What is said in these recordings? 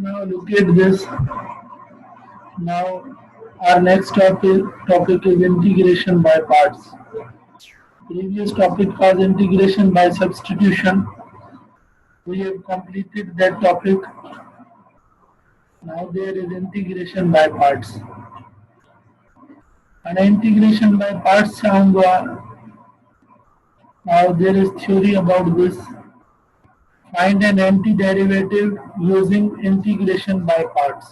Now look at this. Now our next topic is integration by parts. Previous topic was integration by substitution. We have completed that topic. Now there is integration by parts. And integration by parts now there is theory about this. Find an antiderivative using integration by parts.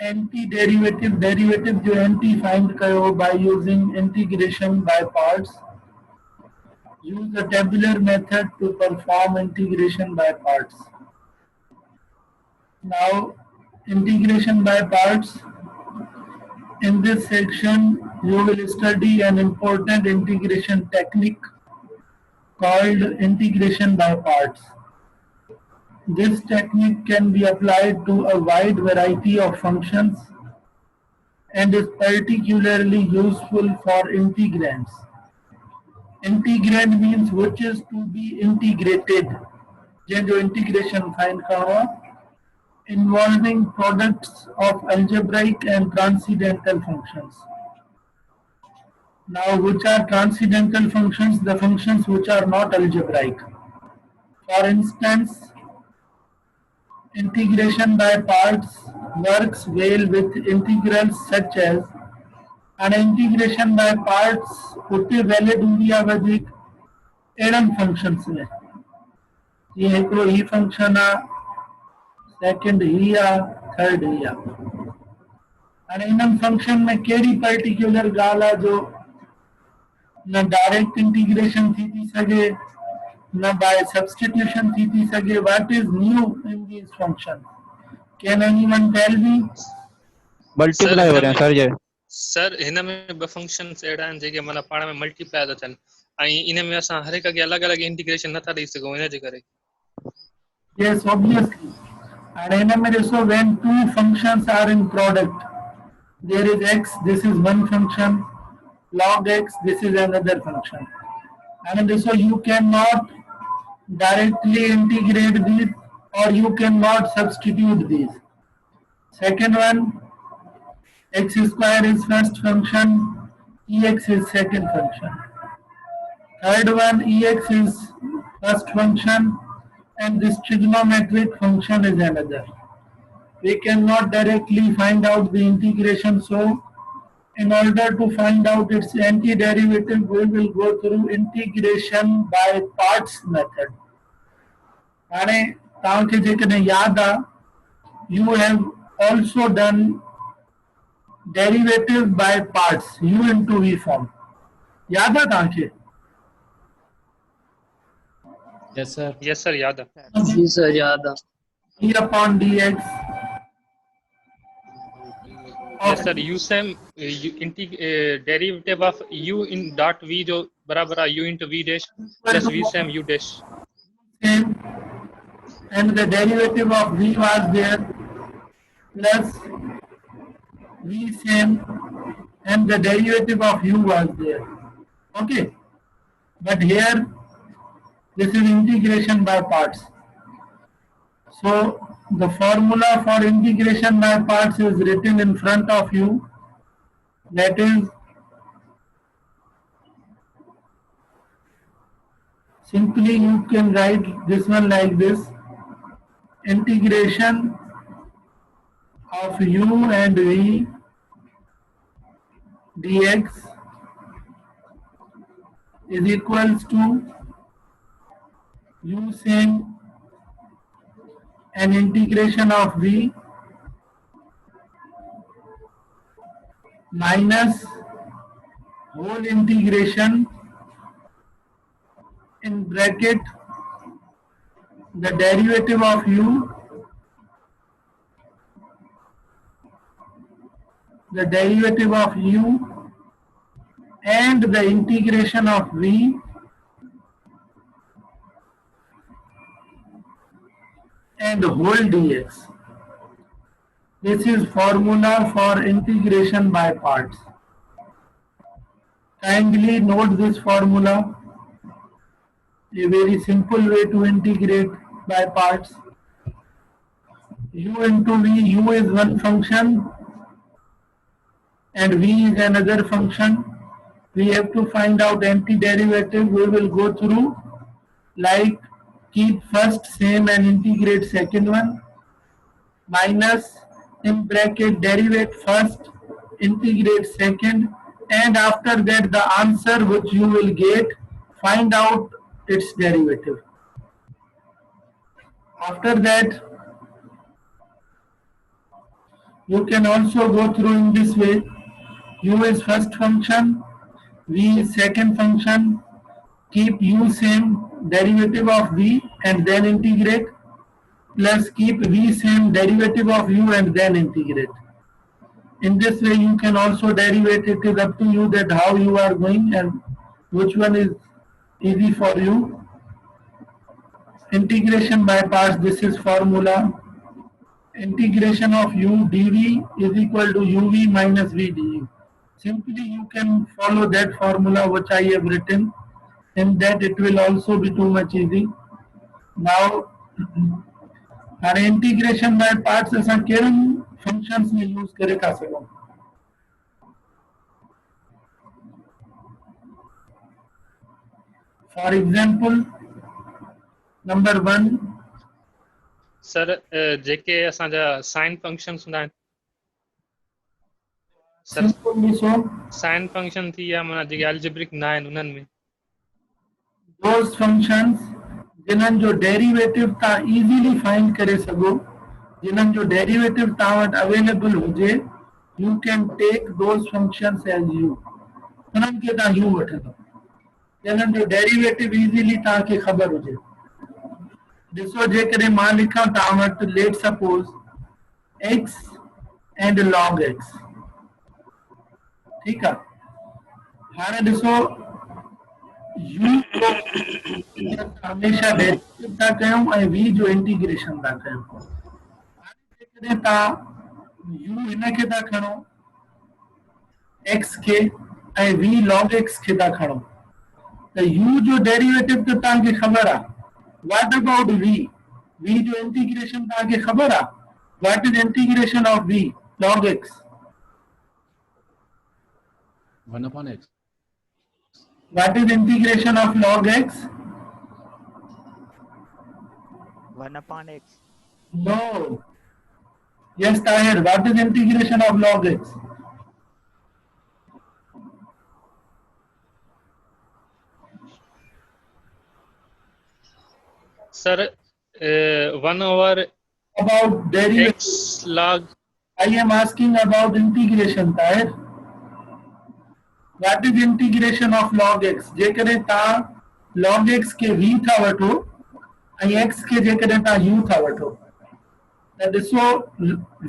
Antiderivative derivative जो anti find करो by using integration by parts. Use the tabular method to perform integration by parts. Now integration by parts. In this section you will study an important integration technique called integration by parts. This technique can be applied to a wide variety of functions and is particularly useful for integrands. Integrand means which is to be integrated. जो integration find करो involving products of algebraic and transcendental functions. Now, which are transcendental functions? The functions which are not algebraic. For instance, integration by parts works well with integrals such as an integration by parts उते valid हूंदी आहे वधीक अहिड़नि functions में जीअं हिकिड़ो ही function आहे second ही आहे थर्ड ही आहे हाणे इन्हनि फंक्शन में कहिड़ी पर्टिकुलर ॻाल्हि आहे जो न डायरेक्ट इंटीग्रेशन थी सघे न by substitution थी सघे. What is new in these functions? Can anyone tell me? Multiply हो रहे हैं सर ये सर हिन में ब फंक्शन्स अहिड़ा आहिनि जेके माना पाण में मल्टीप्लाई था थियनि ऐं इन में असां हर हिक खे अलॻि अलॻि इंटीग्रेशन नथा ॾेई सघूं इन जे करे. Yes, obviously. And हिन में ॾिसो when two functions are in product, there is x, this is one function, log x, this is another function. And ॾिसो you cannot directly integrate these or you cannot substitute these. Second one, x square is first function, ex is second function. Third one, ex is first function and this trigonometric function is another. We cannot directly find out the integration, so in order to find out its antiderivative, we will go through integration by parts method. हाणे तव्हांखे जेकॾहिं यादि आहे, you have also done derivative by parts, u into v form. यादि आहे तव्हांखे? Yes sir yes sir याद आहे. जी सर याद आहे. d upon dx. Yes sir u same derivative of u in dot v जो बराबर आहे u into v dash plus v same u dash. Same, and the derivative of v was there plus v same and the derivative of u was there. Okay, but here this is integration by parts. So the formula for integration by parts is written in front of you. That is simply you can write this one like this: integration of u and v dx is equals to u same an integration of v minus whole integration in bracket the derivative of u, the derivative of u and the integration of v and whole dx. This is formula for integration by parts. Kindly note this formula. A very simple way to integrate by parts. u into v, u is one function and v is another function. We have to find out antiderivative. We will go through like keep first same and integrate second one, minus in bracket derivate first, integrate second, and after that the answer which you will get, find out its derivative. After that, you can also go through in this way. U is first function, v is second function, keep u same, derivative of v and then integrate, plus keep v same, derivative of u and then integrate. In this way you can also derivate. It is up to you that how you are going and which one is easy for you. Integration by parts, this is formula. Integration of u dv is equal to uv minus v du. Simply you can follow that formula which I have written, and that it will also be too much easy. Now our integration by parts असां कहिड़नि functions में use करे था सघूं? For example, number 1, sir जेके असांजा sign functions हूंदा आहिनि sir, simple so sine function थी या माना जेके अलजेब्रिक न आहिनि उन्हनि में those functions जिन्हनि जो डेरिवेटिव तव्हां easily find करे सघो, जिन्हनि जो डेरिवेटिव तव्हां वटि अवेलेबल हुजे, you can take those functions as u. उन्हनि खे तव्हां u वठंदो, जिन्हनि जो डेरिवेटिव easily तव्हांखे ख़बर हुजे. ॾिसो जेकॾहिं मां लिखां तव्हां वटि let suppose x and log x, ठीकु आहे. हाणे ॾिसो u जो हमेशा डेरिवेटिव था कयूं ऐं v जो इंटीग्रेशन था कयूं. हाणे जेकॾहिं तव्हां u हिनखे था खणो x खे ऐं v log x खे था खणो त u जो डेरिवेटिव त तव्हांखे ख़बर आहे. What about v? v जो इंटीग्रेशन तव्हांखे ख़बर आहे. What is integration of v log x? 1 upon x. What is integration of log x? 1 upon x. No. Yes, Tahir. What is integration of log x? Sir 1 over About derivative. x log I am asking about integration, Tahir. What is integration of log x? जेकॾहिं तव्हां log x के v था वठो ऐं x के जेकॾहिं तव्हां u था वठो त ॾिसो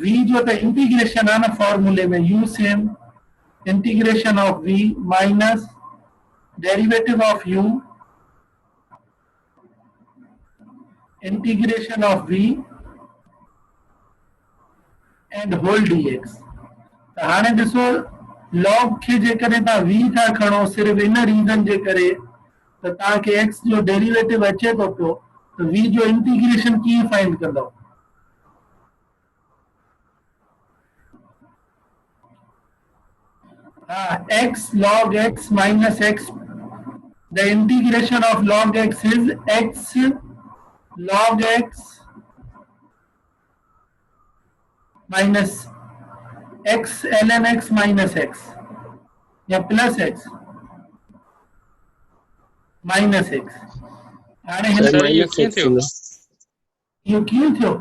v जो त इंटीग्रेशन आहे न फॉर्मूले में, u same integration of v minus derivative of u integration of v and whole dx. त हाणे ॾिसो log खे जेकॾहिं तव्हां v था खणो सिर्फ़ इन रीज़न जे करे त तव्हांखे x जो डेरिवेटिव अचे थो पियो, त v जो इंटीग्रेशन कीअं फाइंड कंदव? x log x minus x. The integration of log x is x log x minus x ln x minus x या plus x minus x. हाणे हिन सर इहो कीअं थियो? इहो कीअं थियो?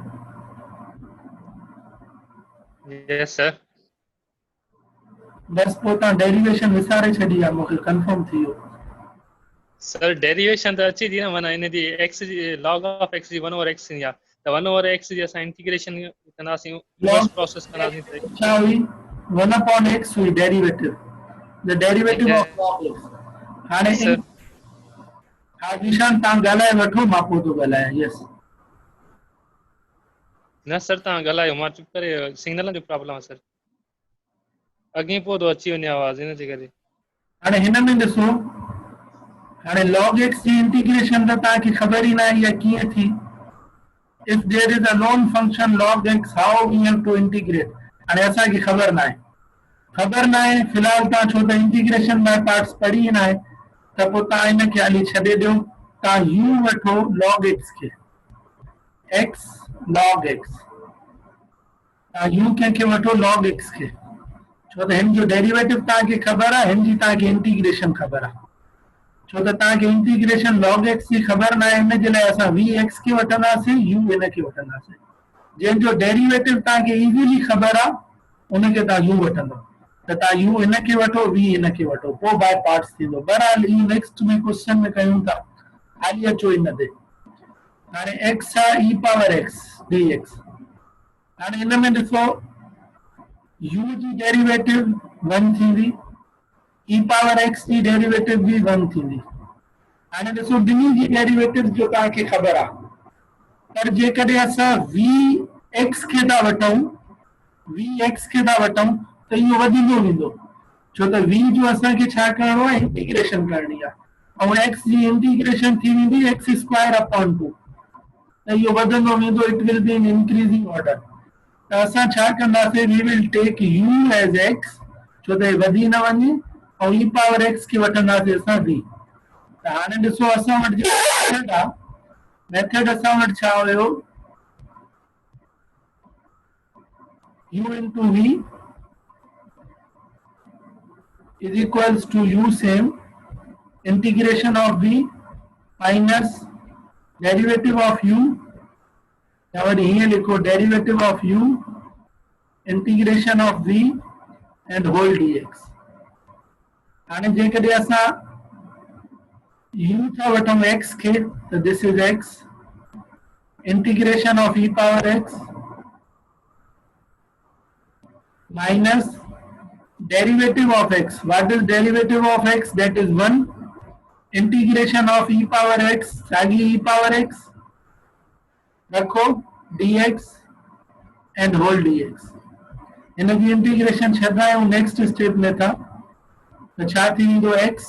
Yes sir. बस पोइ तव्हां डेरिवेशन विसारे छॾी आहे, मूंखे कंफर्म थी वियो. सर डेरिवेशन त अची थी न, माना इन जी x ji log of x ji 1 over x थींदी आहे त 1 over x जी असां इंटीग्रेशन कंदासीं, रिवर्स प्रोसेस कंदासीं त छा हुई? 1 upon x हुई derivative, the derivative of log x. हाणे सर हा निशान तव्हां ॻाल्हाए वठो, मां पोइ थो ॻाल्हायां. यस न सर तव्हां ॻाल्हायो, मां चुप करे, सिग्नल जो प्रॉब्लम आहे सर, अॻे पोइ थो अची वञे आवाज़ इन जे करे. हाणे हिन में ॾिसो, हाणे log x जी इंटीग्रेशन त तव्हांखे ख़बर ई न आहे इहा कीअं थी. if there is a known function log x, how we have to integrate? and ऐसा की खबर ना है फिलहाल तव्हां छो त इंटीग्रेशन बाय पार्ट्स पढ़ी ना आहे त पोइ तव्हां इनखे हाली छॾे ॾियो तव्हां u वठो log x खे x log x तव्हां u कंहिंखे वठो log x खे छो त हिन जो डेरिवेटिव तव्हांखे ख़बर आहे हिन जी तव्हांखे इंटीग्रेशन ख़बर आहे छो त तव्हांखे इंटीग्रेशन log x जी ख़बर न आहे हिन जे लाइ असां vx खे वठंदासीं u हिनखे वठंदासीं जंहिंजो डेरिवेटिव तव्हांखे इज़ीली ख़बर आहे उनखे तव्हां u वठंदव त तव्हां u हिनखे वठो v हिनखे वठो पोइ बाय पार्ट्स थींदो बहरहाल इहो नेक्स्ट में क्वेश्चन में कयूं था हाली अचो हिन ते हाणे x आहे e पावर x dx हाणे हिन में ॾिसो u जी डेरिवेटिव 1 थींदी e पावर x जी डेरिवेटिव भी 1 थींदी हाणे ॾिसो ॿिन्ही जी डेरिवेटिव जो तव्हांखे ख़बर आहे पर जेकॾहिं असां vx खे था वठूं त इहो वधंदो वेंदो छो त v जो असांखे छा करणो आहे इंटीग्रेशन करणी आहे ऐं x जी इंटीग्रेशन थी वेंदी x स्क्वायर अपॉन 2 त इहो वधंदो वेंदो it will be in increasing order त असां छा कंदासीं we will take u as x छो त वधी न वञे ऐं e पावर x खे वठंदासीं असां v त हाणे ॾिसो असां वटि जेको मेथड असां वटि छा हुयो u into v is equals to u same integration of v minus derivative of u और here लिखो derivative of u integration of v and whole dx हाणे जेकॾहिं असां u था वठूं x खे त this is x integration of e power x minus derivative of x. What is derivative of x? That is 1 integration of e power x Sagi e power x रखो dx and whole dx इनकी integration छॾंदा आहियूं next step में था त छा थी वेंदो x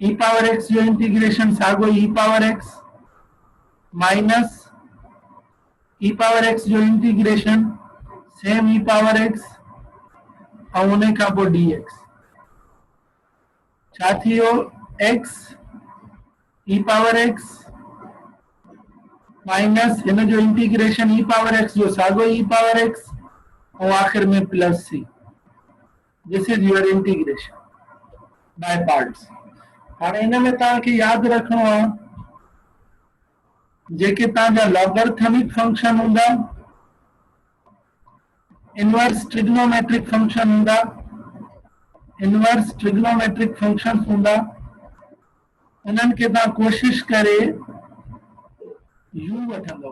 e power x जो integration sago e power x minus e power x जो integration same e power x और उन्हें का पोइ dx छा थी वियो x e power x minus हिन जो इंटीग्रेशन e power x जो सागो e power x और आखिर में plus c this is your integration by parts हाणे हिन में तव्हांखे यादि रखणो आहे जेके तव्हांजा लॉगरिथमिक फंक्शन हूंदा इनवर्स ट्रिग्नोमेट्रिक फंक्शन हूंदा इनवर्स ट्रिग्नोमेट्रिक फंक्शंस हूंदा उन्हनि खे तव्हां कोशिश करे u वठंदो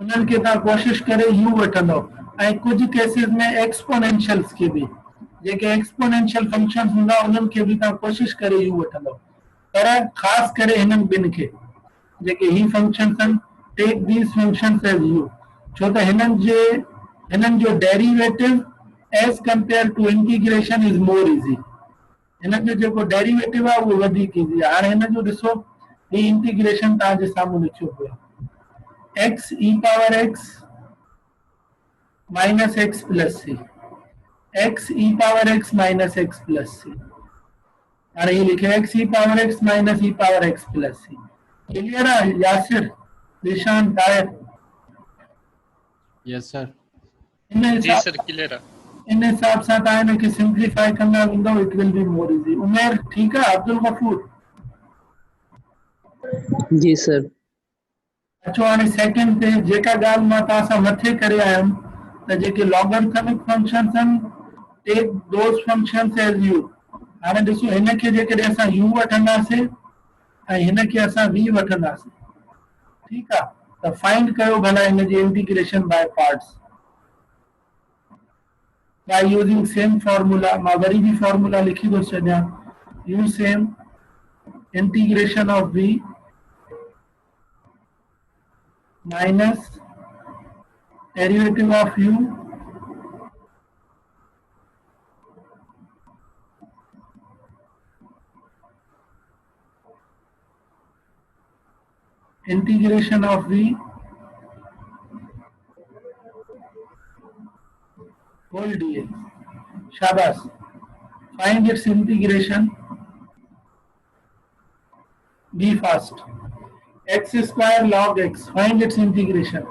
उन्हनि खे तव्हां कोशिश करे u वठंदो ऐं कुझु केसिस में एक्सपोनेंशियल्स खे बि जेके एक्सपोनेंशियल फंक्शंस हूंदा उन्हनि खे बि तव्हां कोशिश करे u वठंदो पर ख़ासि करे हिननि ॿिनि खे जेके ही फंक्शंस आहिनि take these functions as u छो त हिननि जो derivative as compare to integration is more easy हिननि जो जेको डेरिवेटिव आहे उहो वधीक इजी आहे हाणे हिन जो ॾिसो ही इंटीग्रेशन तव्हांजे साम्हूं लिखियो पियो आहे x e power x minus x plus c x e power x minus x plus c हाणे ये लिखे x e power x minus e power x plus c clear है यासिर निशान तायर Yes, sir. जी सर क्लियर है इन हिसाब सां तव्हां हिनखे सिंप्लीफाई कंदा वेंदो it will be more easy Umair ठीकु आहे अब्दुल गफूर जी सर अचो हाणे सेकंड ते जेका ॻाल्हि मां तव्हां सां मथे करे आयुमि त जेके लॉगरिथमिक फंक्शंस आहिनि take those functions as U हाणे ॾिसो हिनखे जेकॾहिं असां u वठंदासीं ऐं हिनखे असां v वठंदासीं ठीकु आहे त फाइंड कयो भला हिन जी integration by parts by using same formula मां वरी भी formula लिखी थो छॾियां u same integration of v minus derivative of u integration of the whole dA. Shabas. Find its integration. Be fast. X square log x. Find its integration.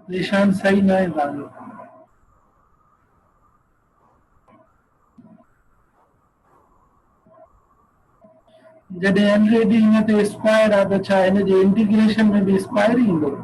निशान सही ना है वाले जॾहिं ऑलरेडी हिन ते स्क्वायर आहे त छा हिन जे इंटीग्रेशन में बि स्क्वायर ईंदो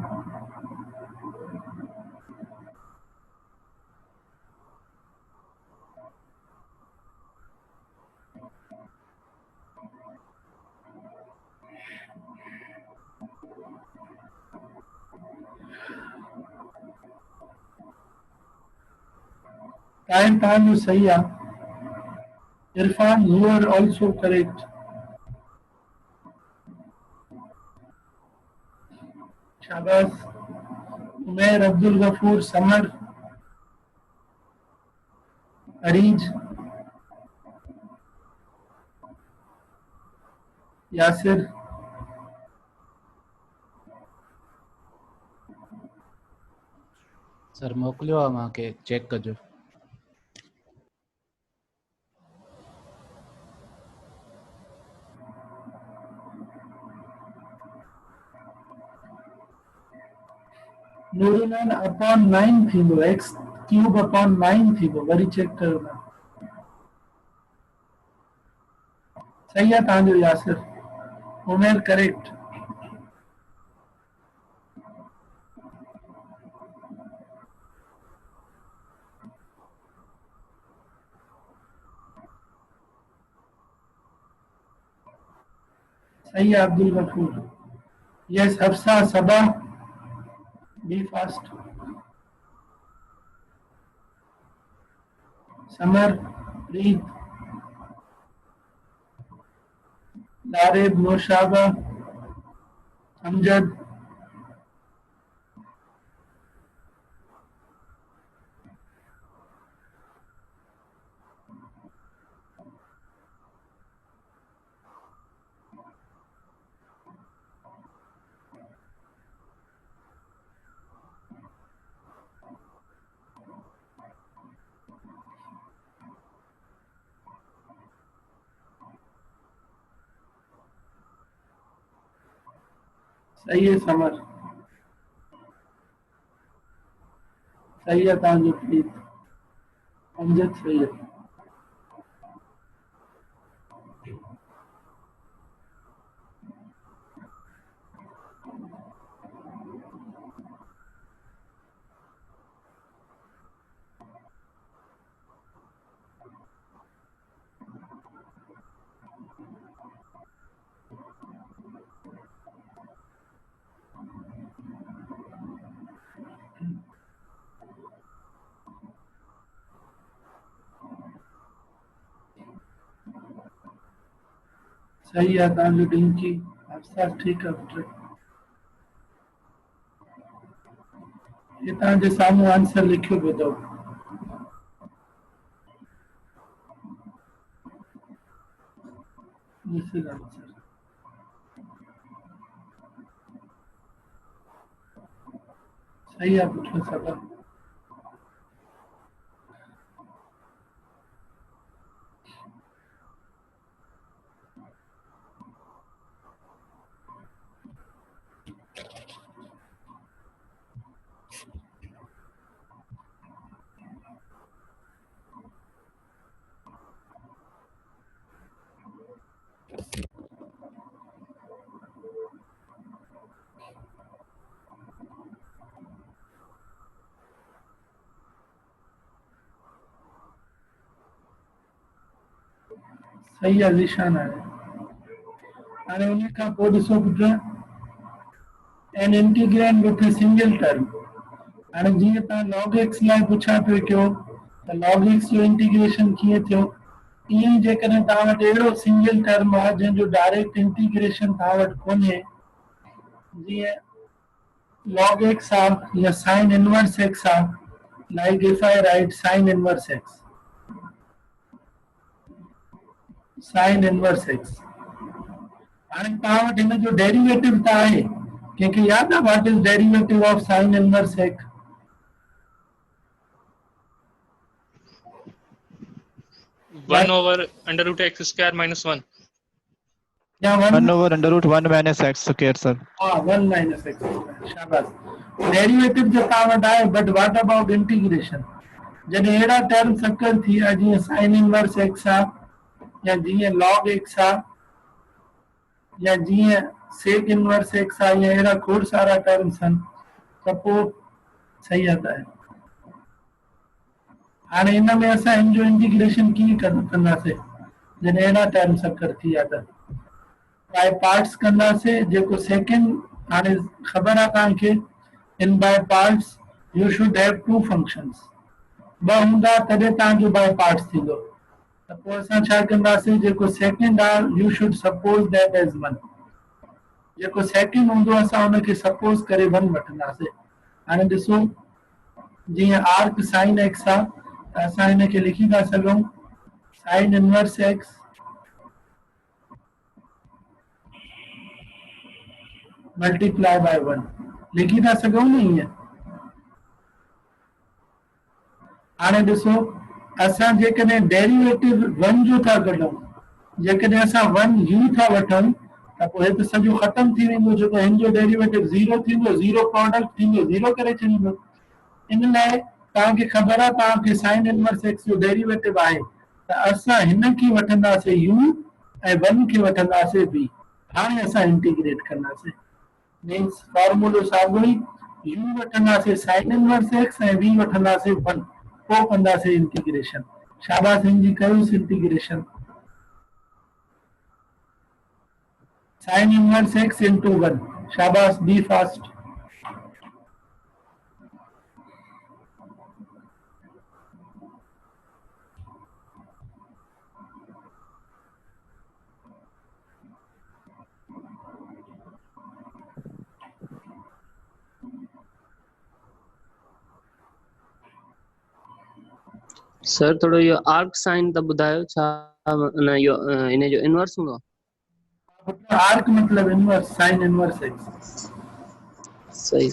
टाइम तव्हांजो सही आहे Irfan you are also correct शाबाश उमैर अब्दुल गफूर समर अरीज यासिर सर मोकिलियो आहे मूंखे चेक कजो नूरुलन अपॉन 9 थींदो x क्यूब अपॉन 9 थींदो वरी चेक कयो था सही आहे तव्हांजो यासिर उमैर करेक्ट सही है Abdul Ghafoor yes Hafsa Saba be fast Samar रीद लारिब नौशाबा अमजद सही है समर, सही है तव्हांजो प्रीत, अमजद सही है। सही है तव्हांजो डिंकी, हफ्सा ठीकु आहे पुट। हे तव्हांजे साम्हूं आंसर लिखियो पियो अथव। This is answer. सही है पुट सभा। सही आहे ज़ीशान आहे। हाणे उन खां पोइ ॾिसो put, an integrand with a single term. हाणे जीअं तव्हां लॉग एक्स लाइ पुछा पियो कयो त लॉग एक्स जो इंटीग्रेशन कीअं थियो, ईअं ई जेकॾहिं तव्हां वटि अहिड़ो सिंगल टर्म आहे जंहिंजो डायरेक्ट इंटीग्रेशन तव्हां वटि कोन्हे, जीअं log x आहे या sin inverse x आहे, like if I write sin inverse x, sin inverse x, हाणे तव्हां वटि हिन जो डेरिवेटिव त आहे, कंहिंखे यादि आहे what is derivative of sin inverse x? One over under root x square minus one. या 1 over under root 1 minus x square, sir. हाँ 1 minus x square, शाबाश। डेरिवेटिव जो तव्हां वटि आहे, बट व्हाट अबाउट इंटीग्रेशन? जॾहिं अहिड़ा टर्म्स अकर थी विया जीअं sin inverse x आहे, या जीअं log x आहे, या जीअं sec inverse x आहे, या अहिड़ा खोड़ सारा टर्म्स आहिनि, त पोइ सही आहे। हाणे हिन में असां हिन जो इंटीग्रेशन कीअं कंदासीं जॾहिं अहिड़ा टर्म्स अकर थी विया त? बाय पार्ट्स कंदासीं, जेको सेकेंड, हाणे ख़बर आहे तव्हांखे in by parts you should have two functions, ॿ हूंदा तॾहिं तव्हांजो बाय पार्ट्स थींदो। त पोइ असां छा कंदासीं, जेको सेकेंड आहे you should suppose that as one, जेको सेकेंड हूंदो असां हुनखे सपोज करे वन वठंदासीं। हाणे ॾिसो, जीअं आर्क साइन एक्स आहे त असां हिनखे लिखी था सघूं sign inverse x multiply by one, लिखी था सघूं न ईअं। हाणे ॾिसो, असां जेकॾहिं डेरिवेटिव वन जो था कढूं, जेकॾहिं असां वन यू था वठूं त पोइ हे त सॼो ख़तम थी वेंदो, छो त हिन जो डेरिवेटिव ज़ीरो थींदो, ज़ीरो प्रोडक्ट थींदो, ज़ीरो करे छॾींदो। इन लाइ तव्हांखे ख़बर आहे तव्हांखे साइन इनवर्स एक्स जो डेरिवेटिव आहे, त असां हिन खे वठंदासीं यू ऐं वन खे वठंदासीं बी। हाणे असां इंटीग्रेट कंदासीं, मीन्स फॉर्मूलो साॻियो ई, यू वठंदासीं साइन इनवर्स एक्स ऐं वी वठंदासीं वन, पोइ कंदासीं इंटीग्रेशन। शाबाश हिनजी कयोसीं integration, sign inverse x into one, शाबाश बी फास्ट। सर थोड़ो यो आर्क साइन त ॿुधायो, छा न यो इन जो इनवर्स हूंदो? आर्क मतलब इनवर्स, साइन इनवर्स एक्स। सही।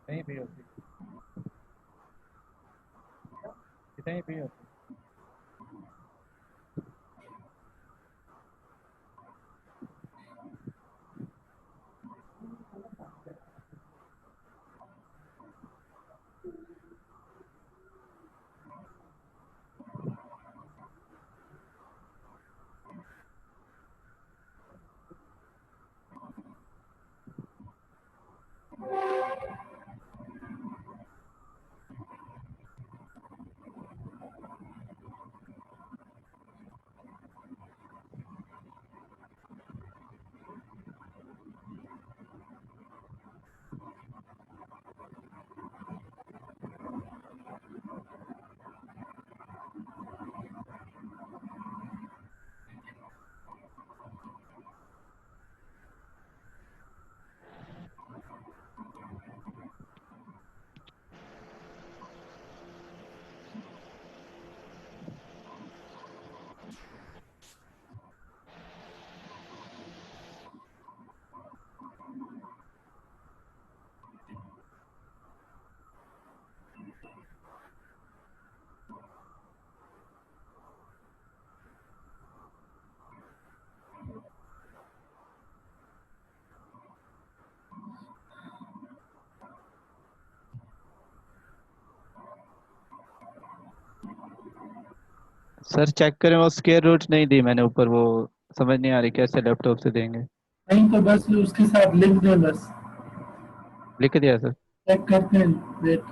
कहीं भी होती, कहीं भी होती। सर चेक करें, वो स्क्वायर रूट नहीं दी मैंने ऊपर, वो समझ नहीं आ रही कैसे लैपटॉप से देंगे। नहीं तो बस उसके साथ लिख दें, बस लिख दिया सर। चेक करते हैं। वेट,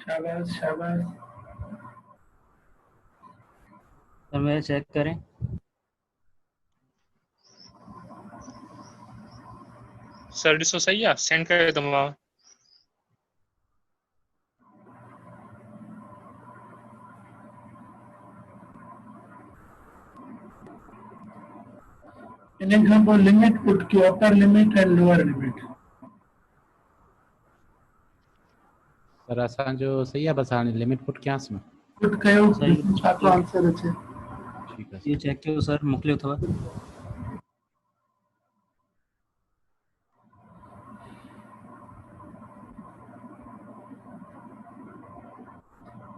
शाबाश शाबाश। सर मेरा चेक करें। सर ॾिसो सही आहे, सेंड करे थो मां। इन खां पोइ लिमिट पुट कयो, upper limit and lower limit. Sir असांजो सही आहे, बसि हाणे लिमिट पुट कयांसि न। पुट कयो, सही। ॾिसो छा थो आंसर अचे। ठीकु आहे ये चेक कयो सर, मोकिलियो अथव।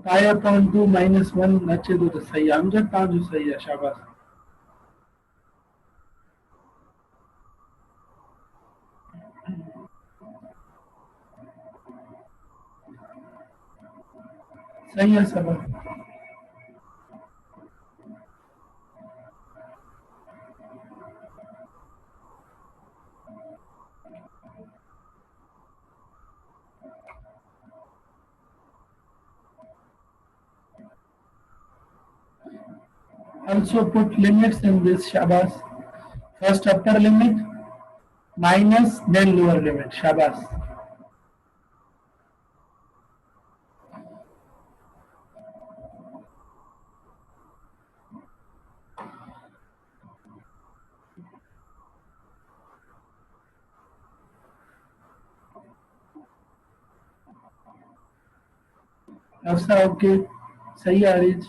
पाई अपॉन 2 माइनस 1 अचे थो त सही आहे। अमजद तव्हांजो सही आहे, शाबाश। सही है सब। Also put limits in this, Shabas. First upper limit minus, then lower limit, Shabas. ऐसा ओके, सही है आरिज।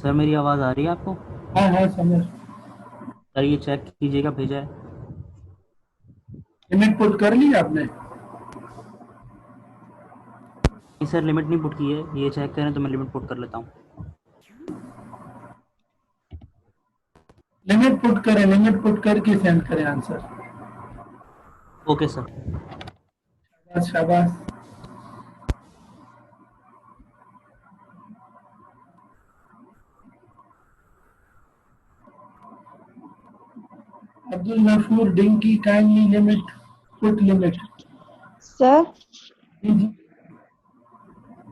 सर मेरी आवाज़ आ रही है आपको? हाँ हाँ समझ। सर ये चेक कीजिएगा, भेजा है। लिमिट पुट कर ली आपने? नहीं सर, लिमिट नहीं पुट की है। ये चेक करें तो मैं लिमिट पुट कर लेता हूँ। लिमिट पुट करें, लिमिट पुट करके सेंड करें आंसर। Okay sir. शाबाश शाबाश। Abdul Ghafoor Dinky, kindly limit, put limit. Sir जी जी।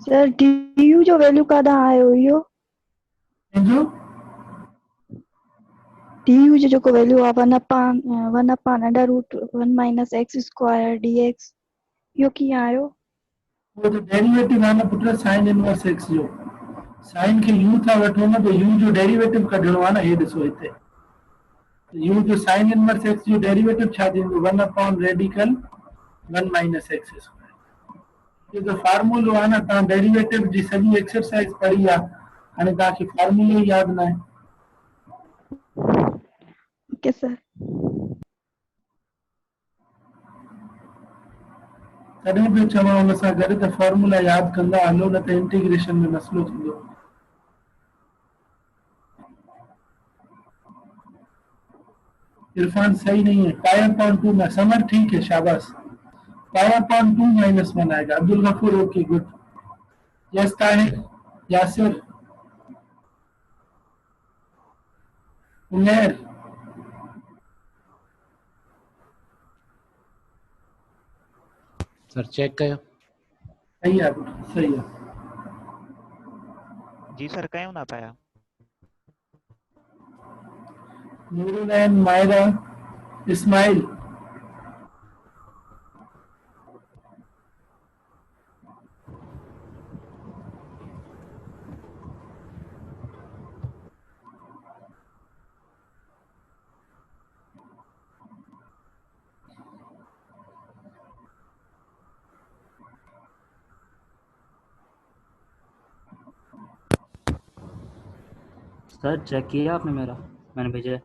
सर डी जो वैल्यू काॾां आयो इहो जो डी जो जेको वैल्यू आहे 1 under root 1 minus x square d x इहो कीअं आयो? वो तो डेरिवेटिव आहे न पुट साइन इनवर्स एक्स जो। साइन खे यू था वठो न, तो यू जो डेरिवेटिव कढणो आहे न, हे ॾिसो हिते यू जो साइन इनवर्स एक्स जो डेरिवेटिव छा थींदो? 1 upon radical 1 minus x square. ये जो फार्मूलो आहे न, तव्हां डेरिवेटिव जी सॼी एक्सरसाइज पढ़ी आहे, हाणे तव्हांखे फार्मूलो ई यादि न आहे। Okay sir. तॾहिं पियो चवां हुन सां गॾु त फॉर्मूला यादि कंदा हलो, न त इंटीग्रेशन में मसइलो थींदो। इरफान सही नहीं है, पाई अपॉन 2 में समर ठीक है, शाबाश। पाई अपॉन 2 माइनस 1 आएगा। Abdul Ghafoor okay good. Yes Tahir, Yasir, Umair, sir check कयो। सही है बेटा, सही है। जी सर कयूं ना पाया। नूरुलैन, मायरा, इस्माइल, सर चेक किया आपने मेरा? मैंने भेजा है।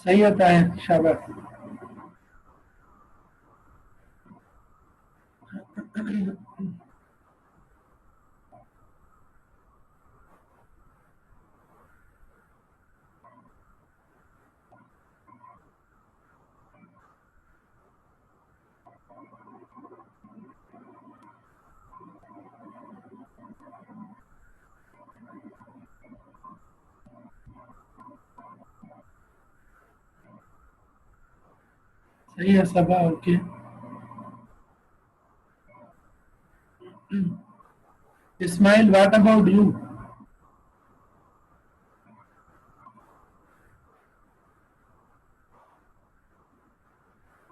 सही होता है, शाबाश। सही है Saba, okay. Ismail, what about you?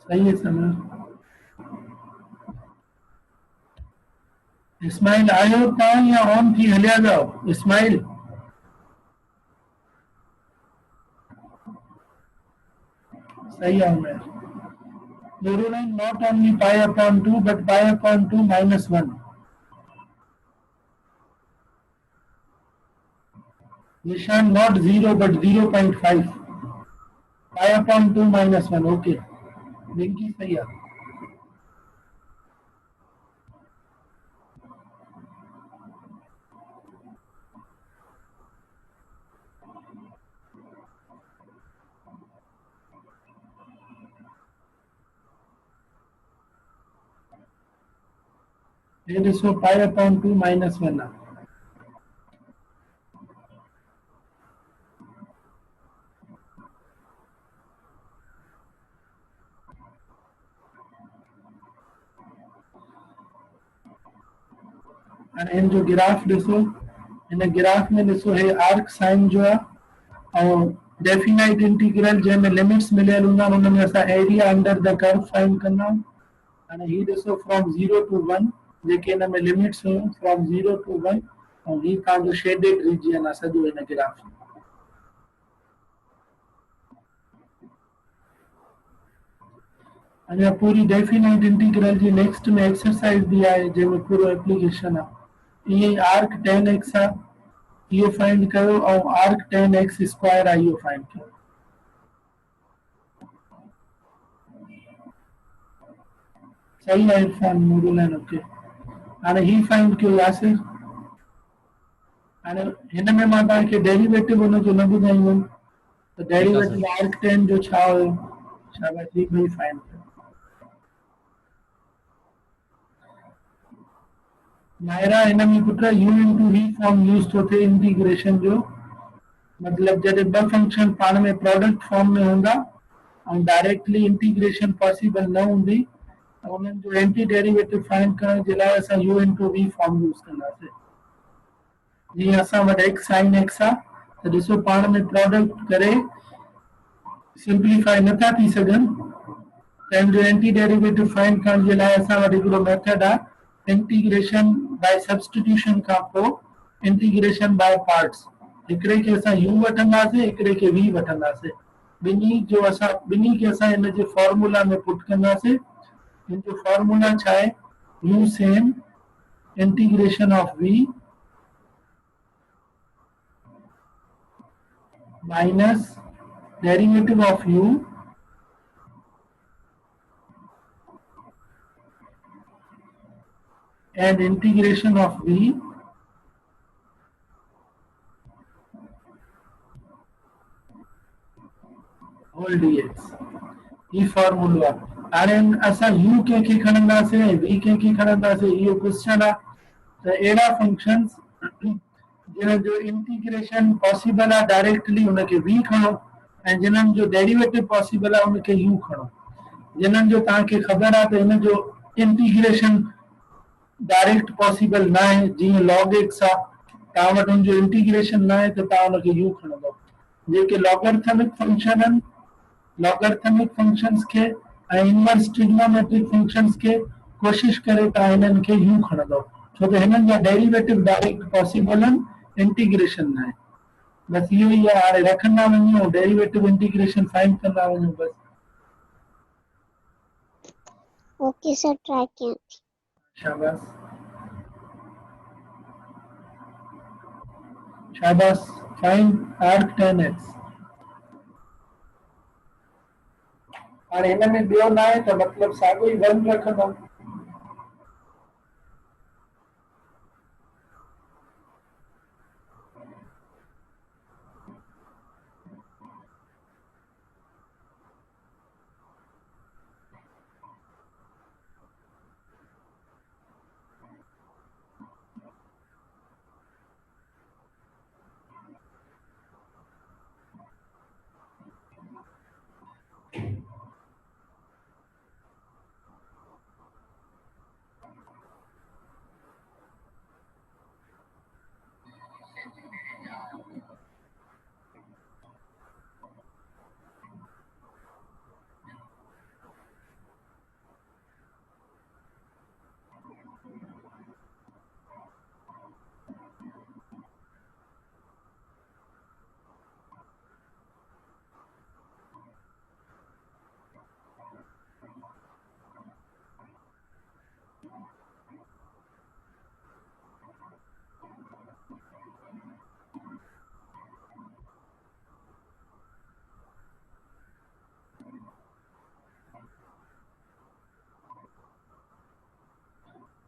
सही है समर। इस्माइल आयो तां या ऑन थी हलिया जाओ? इस्माइल सही है Umair. नूरुलैन, not only pi upon 2 but pi upon 2 minus 1. Nishan, not 0 but 0.5. Pi upon 2 minus 1, okay. Dinky सही है। ये ॾिसो pi upon 2 minus 1 आहे। हाणे हिन जो ग्राफ ॾिसो, हिन ग्राफ में ॾिसो हे आर्क साइन जो आहे ऐं डेफिनाइट इंटीग्रल जंहिंमें लिमिट्स मिलियल हूंदा आहिनि, हुन में असां area under the curve find कंदा आहियूं। हाणे ही ॾिसो फ्रॉम 0 to 1 जेके हिन में लिमिट्स हुयूं फ्रॉम 0 to 1, ऐं ही तव्हांजो शेडेड रीजियन आहे सॼो हिन ग्राफ में। अञा पूरी डेफिनाइट इंटीग्रल जी नेक्स्ट में एक्सरसाइज भी आहे जंहिंमें पूरो एप्लीकेशन आहे। ईअं ई आर्क tan x आहे, इहो फाइंड कयो ऐं आर्क tan x स्क्वायर आहे इहो फाइंड कयो। सही आहे इरफान नूरुल आहिनि ओके। हाणे ही फाइंड कयो यासिर। हाणे हिन में मां तव्हांखे डेरिवेटिव हुनजो न ॿुधाईंदुमि त डेरिवेटिव आर्क tan जो छा हुयो। शाबाश ही ॿई फाइंड कयो। मायरा हिन में put u into v form use थो थिए इंटीग्रेशन जो, मतलब जॾहिं ॿ फंक्शन पाण में प्रोडक्ट फॉर्म में हूंदा ऐं डायरेक्टली इंटीग्रेशन पॉसिबल न हूंदी त उन्हनि जो एंटी डेरिवेटिव फाइंड करण जे लाइ असां u into v form use कंदासीं। जीअं असां वटि x sin x आहे त ॾिसो पाण में प्रोडक्ट करे सिंप्लीफाई नथा थी सघनि त इन जो एंटी डेरिवेटिव फाइंड करण जे लाइ असां वटि हिकिड़ो मेथड आहे इंटीग्रेशन बाय सब्स्टिट्यूशन खां पोइ इंटीग्रेशन बाय पार्ट्स। हिकिड़े खे असां u वठंदासीं हिकिड़े खे v वठंदासीं, ॿिन्ही खे असां हिन जे फॉर्मूला में पुट कंदासीं। हिन जो फॉर्मूला छा आहे u same integration of v minus derivative of u and integration of v whole dx। ये फॉर्मूला हाणे असां u कंहिंखे खणंदासीं ऐं v कंहिंखे खणंदासीं इहो क्वेश्चन आहे। त अहिड़ा फंक्शन्स जिन्हनि जो इंटीग्रेशन पॉसिबल आहे डायरेक्टली उनखे v खणो ऐं जिन्हनि जो डेरिवेटिव पॉसिबल आहे उनखे u खणो। जिन्हनि जो तव्हांखे ख़बर आहे त हिन जो इंटीग्रेशन डायरेक्ट पॉसिबल न आहे जीअं log x आहे तव्हां वटि हुनजो इंटीग्रेशन न आहे त तव्हां हुनखे u खणंदव। जेके लॉगरिथमिक फंक्शन आहिनि लॉगरिथमिक फंक्शन्स खे ऐं इनवर्स ट्रिग्नोमेट्रिक फंक्शन्स खे कोशिश करे तव्हां हिननि खे u खणंदव छो त हिननि जा डेरिवेटिव डायरेक्ट पॉसिबल आहिनि इंटीग्रेशन न आहे। बस इहो ई आहे। हाणे रखंदा वञो डेरिवेटिव इंटीग्रेशन फाइंड कंदा वञो बस। ओके सर ट्राई करें। शाबाश शाबाश फाइंड आर्क tan x। हाणे हिन में ॿियो न आहे त मतिलबु साॻियो ई 1 रखंदो।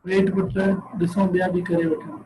वेट पुट ॾिसो ॿिया बि करे वठो।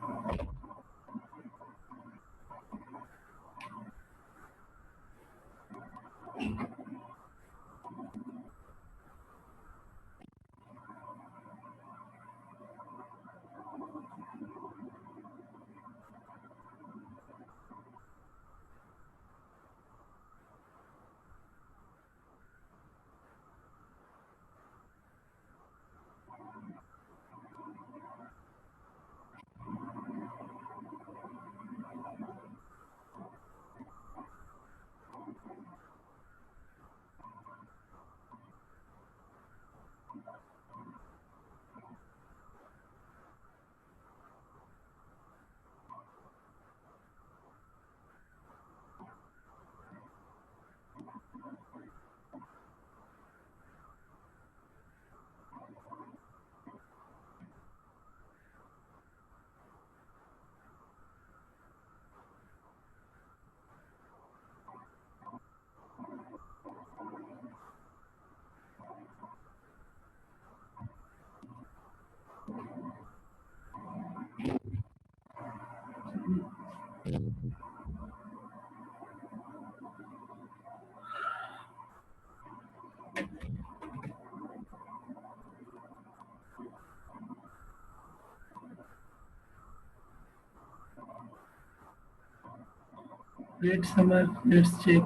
Wait, Summer, let's check.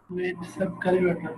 Wait, सब करे बैठा.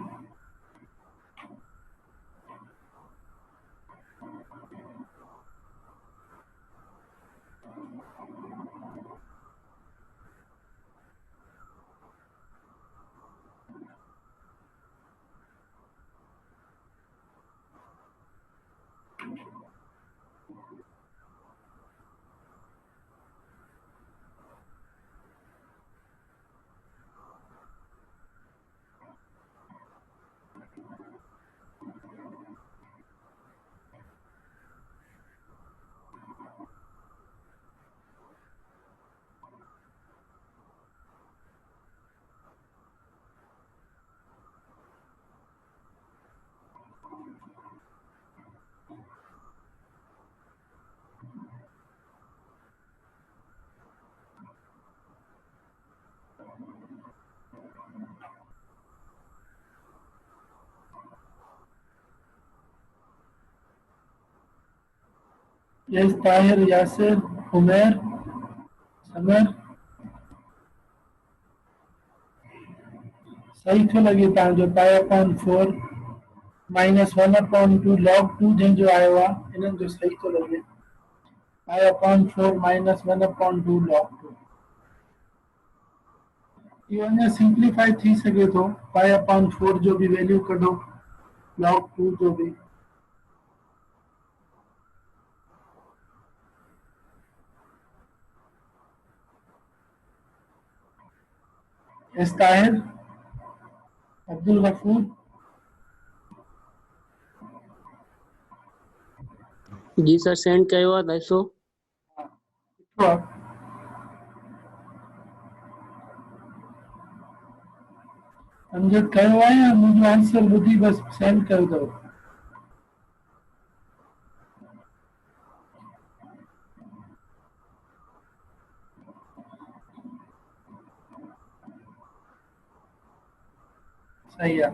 Yes, Tahir, Yasir, Umair, Summer. सही तो लगे था जो पाई अपॉन 4 माइनस 1/2 log 2 जन जो आया हुआ इन्हें जो सही तो लगे पाई अपॉन 4 माइनस 1/2 log 2 ये ने सिंपलीफाई थी सके तो पाई अपॉन 4 जो भी वैल्यू कढो log 2 जो भी यस ताहिर अब्दुल गफूर जी सर सेंड कयो आहे 250. तो अमजद कयो आहे या मुझे आंसर बुधी बस सेंड कर दो सही है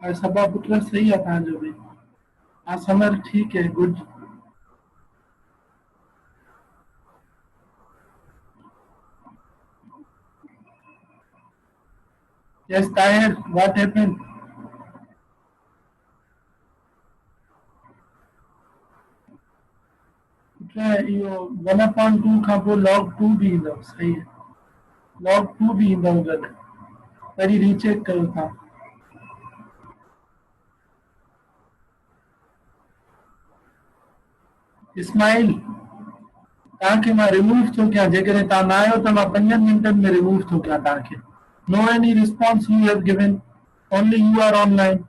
और सबा पुत्र सही है तव्हां जो भी हाँ समर ठीक है good yes Tahir what happened इहो 1/2 खां पोइ log 2 भी ईंदव सही है log 2 भी ईंदव गॾु वरी रीचेक कयो था इस्माइल तव्हांखे मां रिमूव थो कयां जेकॾहिं तव्हां न आहियो त मां 5 मिंटनि में रिमूव थो कयां तव्हांखे no any response you have given only you are online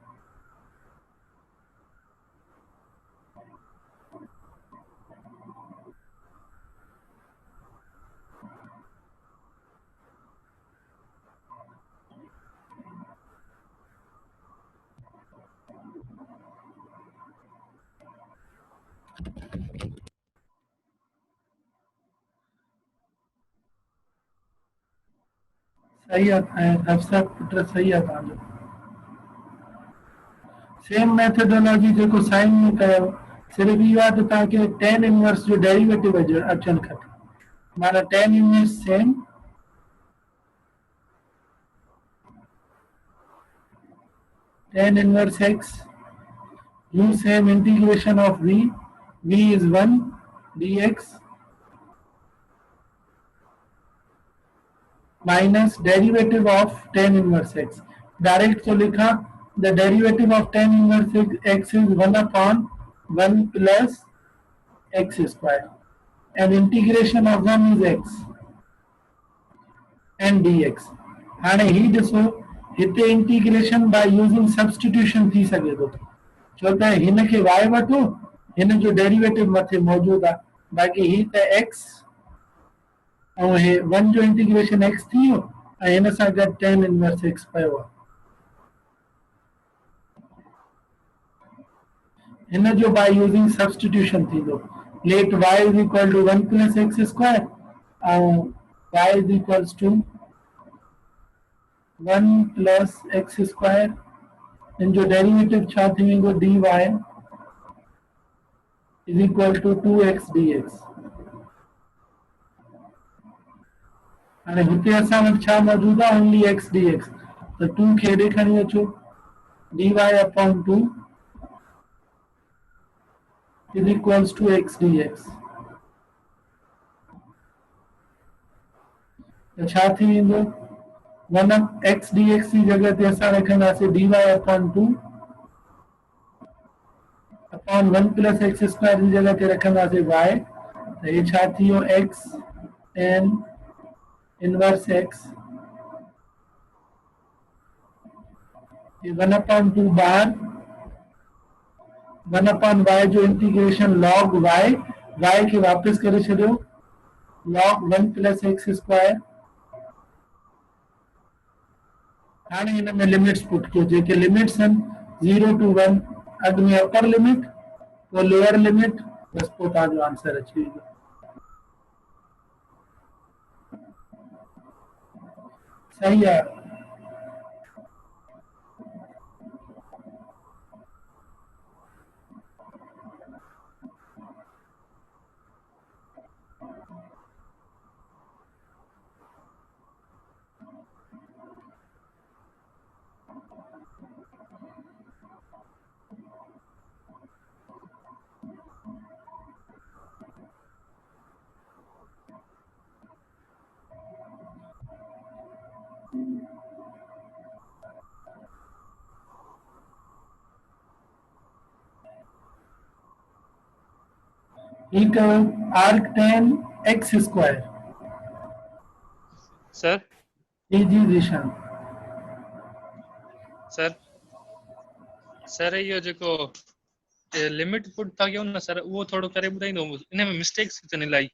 सही है हफ्सा पुत्र सही है तव्हांजो सेम मेथडोलॉजी जेको साइन में कयो सिर्फ़ु इहो आहे त तव्हांखे tan इनवर्स जो डेरिवेटिव अचणु खपे माना tan inverse same tan inverse x. Do same integration of v. V is 1 dx minus derivative of tan inverse x. Direct तो लिखा, the derivative of tan inverse x is 1 upon 1 plus x square, and integration of 1 is x and dx. हाणे ही ॾिसो, हिते integration by using substitution थी सघे थो, छो त हिन खे y वठो, हिन जो डेरिवेटिव मथे मौजूद आहे, बाक़ी ही त x ऐं हे 1 जो इंटीग्रेशन x थी वियो ऐं हिन सां गॾु tan इनवर्स x पियो आहे। हिन जो बाय यूजिंग सब्स्टिट्यूशन थींदो, let y is equal to 1 plus x square ऐं y is equals to 1 plus x square, इन जो डेरिवेटिव छा थी वेंदो, dy is equal to 2x dx। हाणे हिते असां वटि छा मौजूद आहे, ओनली x dx, त 2 खे हेॾे खणी अचो, dy upon 2 is equals to x dx। तो छा थी वेंदो, 1 x dx की जगह ते असां रखंदासीं dy upon 2 upon 1 plus x square की जगह ते रखंदासीं y, तो ये छा थी वियो, x tan इनवर्स x, ये 1 अपॉन 2 बाहर, 1 अपॉन y जो इंटीग्रेशन log y के वापस करे छॾियो, log 1 प्लस एक्स स्क्वायर। हाणे हिन में लिमिट्स पुट कयो, जेके लिमिट्स आहिनि 0 टू 1, अॻु में अपर लिमिट पोइ लोअर लिमिट, बस पोइ तव्हांजो आंसर अची वेंदो। सही आहे। arc tan x square, sir जी दिशान सर इहो जेको लिमिट पुट था कयूं न सर, उहो थोरो करे ॿुधाईंदो, इन में मिस्टेक्स थी थियनि इलाही,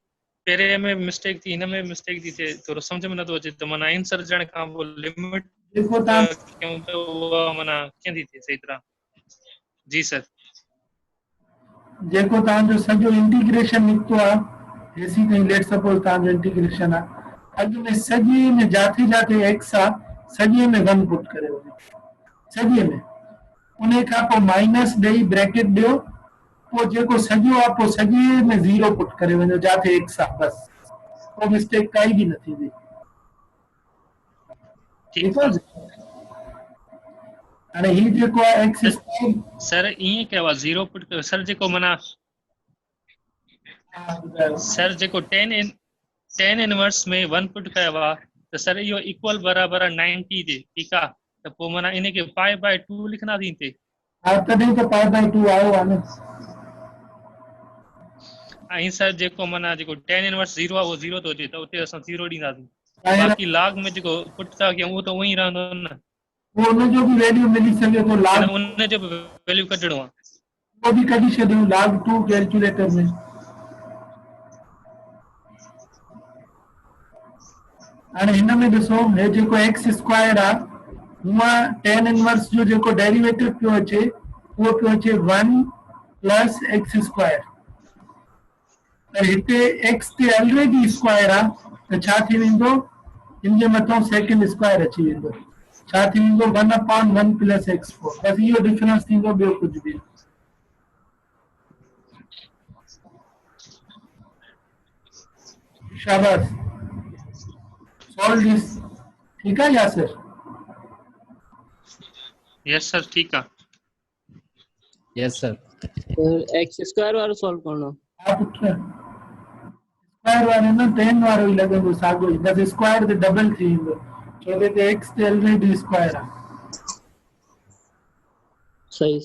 पहिरें में मिस्टेक थी, हिन में मिस्टेक थी थिए, थोरो सम्झ में नथो अचे, त माना आंसर ॾियण खां पोइ लिमिट जेको तव्हां कयूं त उहा माना कीअं थी थिए सही तरह। जी सर, जेको तव्हांजो सॼो इंटीग्रेशन निकितो आहे, हेसी ताईं लेट सपोज तव्हांजो इंटीग्रेशन आहे, अॻु में सॼे में जाते जाते एक्स आहे, सॼे में 1 पुट करे वञो, सॼे में, उन खां पोइ माइनस ॾेई ब्रैकेट ॾियो, पोइ जेको सॼो आहे पोइ सॼे में 0 पुट करे वञो जाते एक्स आहे, बस को मिस्टेक काई बि न थींदी। ठीकु आहे हाणे ही जेको आहे एक्स स्क्वायर, सर ईअं कयो आहे 0 पुट कयो सर, जेको माना सर जेको tan इनवर्स में 1 पुट कयो आहे, त सर इहो इक्वल बराबर आहे 90 जे, ठीकु आहे, त पोइ माना इन खे पाई बाय 2 लिखंदासीं हिते। हा तॾहिं त पाई बाय 2 आयो आहे न। ऐं सर जेको माना जेको tan इनवर्स 0 आहे, उहो 0 थो अचे, त उते असां 0 ॾींदासीं, बाक़ी लॉग में जेको पुट था कयूं उहो त उहो ई रहंदो न, वो उनजो बि वैल्यू मिली सघे थो, log उन जो वैल्यू कढणो आहे, वो बि कढी छॾियो log 2 कैलकुलेटर में। हाणे हिन में ॾिसो, हे जेको एक्स स्क्वायर आहे, हूअं tan इनवर्स जो जेको डेरिवेटिव पियो अचे, उहो पियो अचे 1 प्लस एक्स स्क्वायर, त हिते एक्स ते ऑलरेडी स्क्वायर आहे, त छा थी वेंदो, इन जे मथां सेकंड स्क्वायर अची वेंदो, छा थी वेंदो 1 अपॉन 1 प्लस एक्स 4, बस इहो डिफरेंस थींदो, ॿियो कुझु बि। शाबाश, सॉल्व दिस, ठीक है यासिर। यस सर ठीक है यस सर एक्स स्क्वायर वारो सॉल्व करणो आप स्क्वायर वारे ना 10 वारो ही लगंदो साॻियो ई बस स्क्वायर ते डबल थी वेंदो छो त x ते ऑलरेडी स्क्वायर आहे सही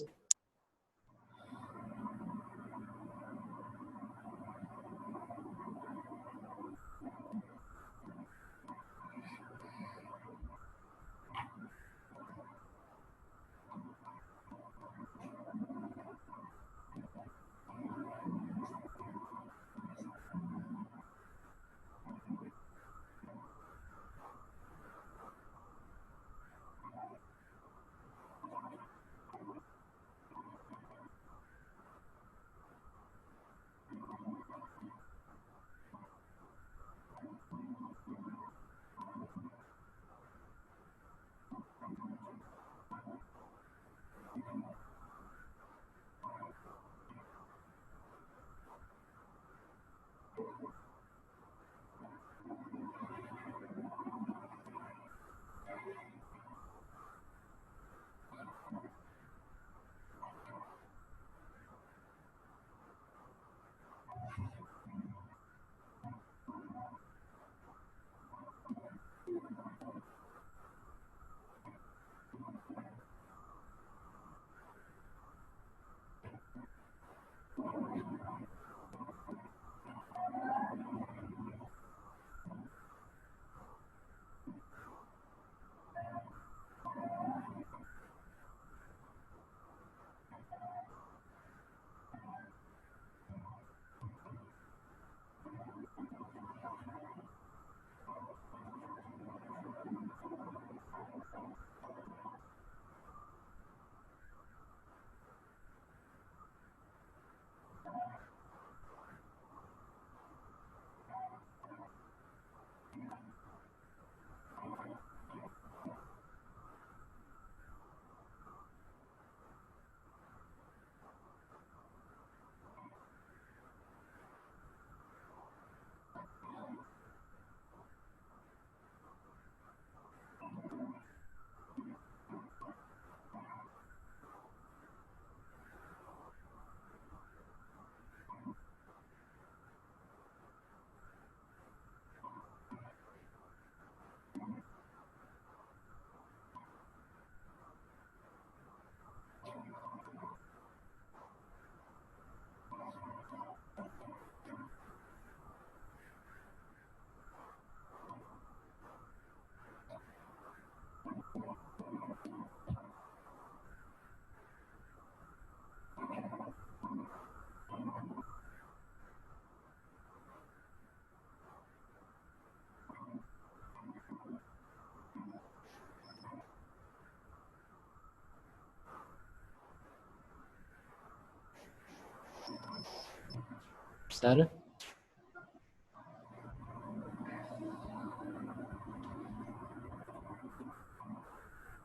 sir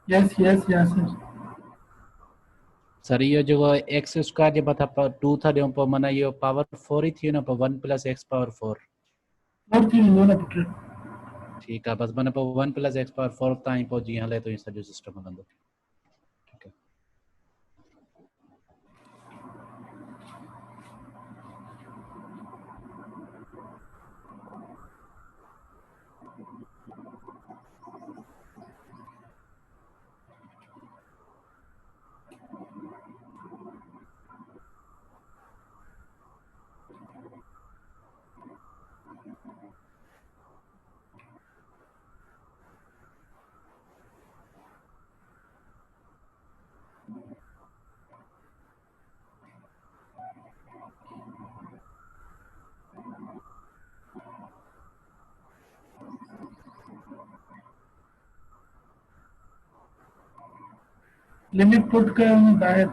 yes yes yes sir इहो जेको एक्स स्क्वायर जे मथां 2 था ॾियूं पोइ माना इहो पावर 4 ई थी वेंदो पोइ 1 प्लस एक्स पावर 4 और थी वेंदो न पुट ठीकु आहे बसि माना पोइ 1 प्लस एक्स पावर 4 ताईं पोइ जीअं हले थो ईअं सॼो सिस्टम हलंदो ठीकु आहे लिमिट पुट कयो न ॿाहिरि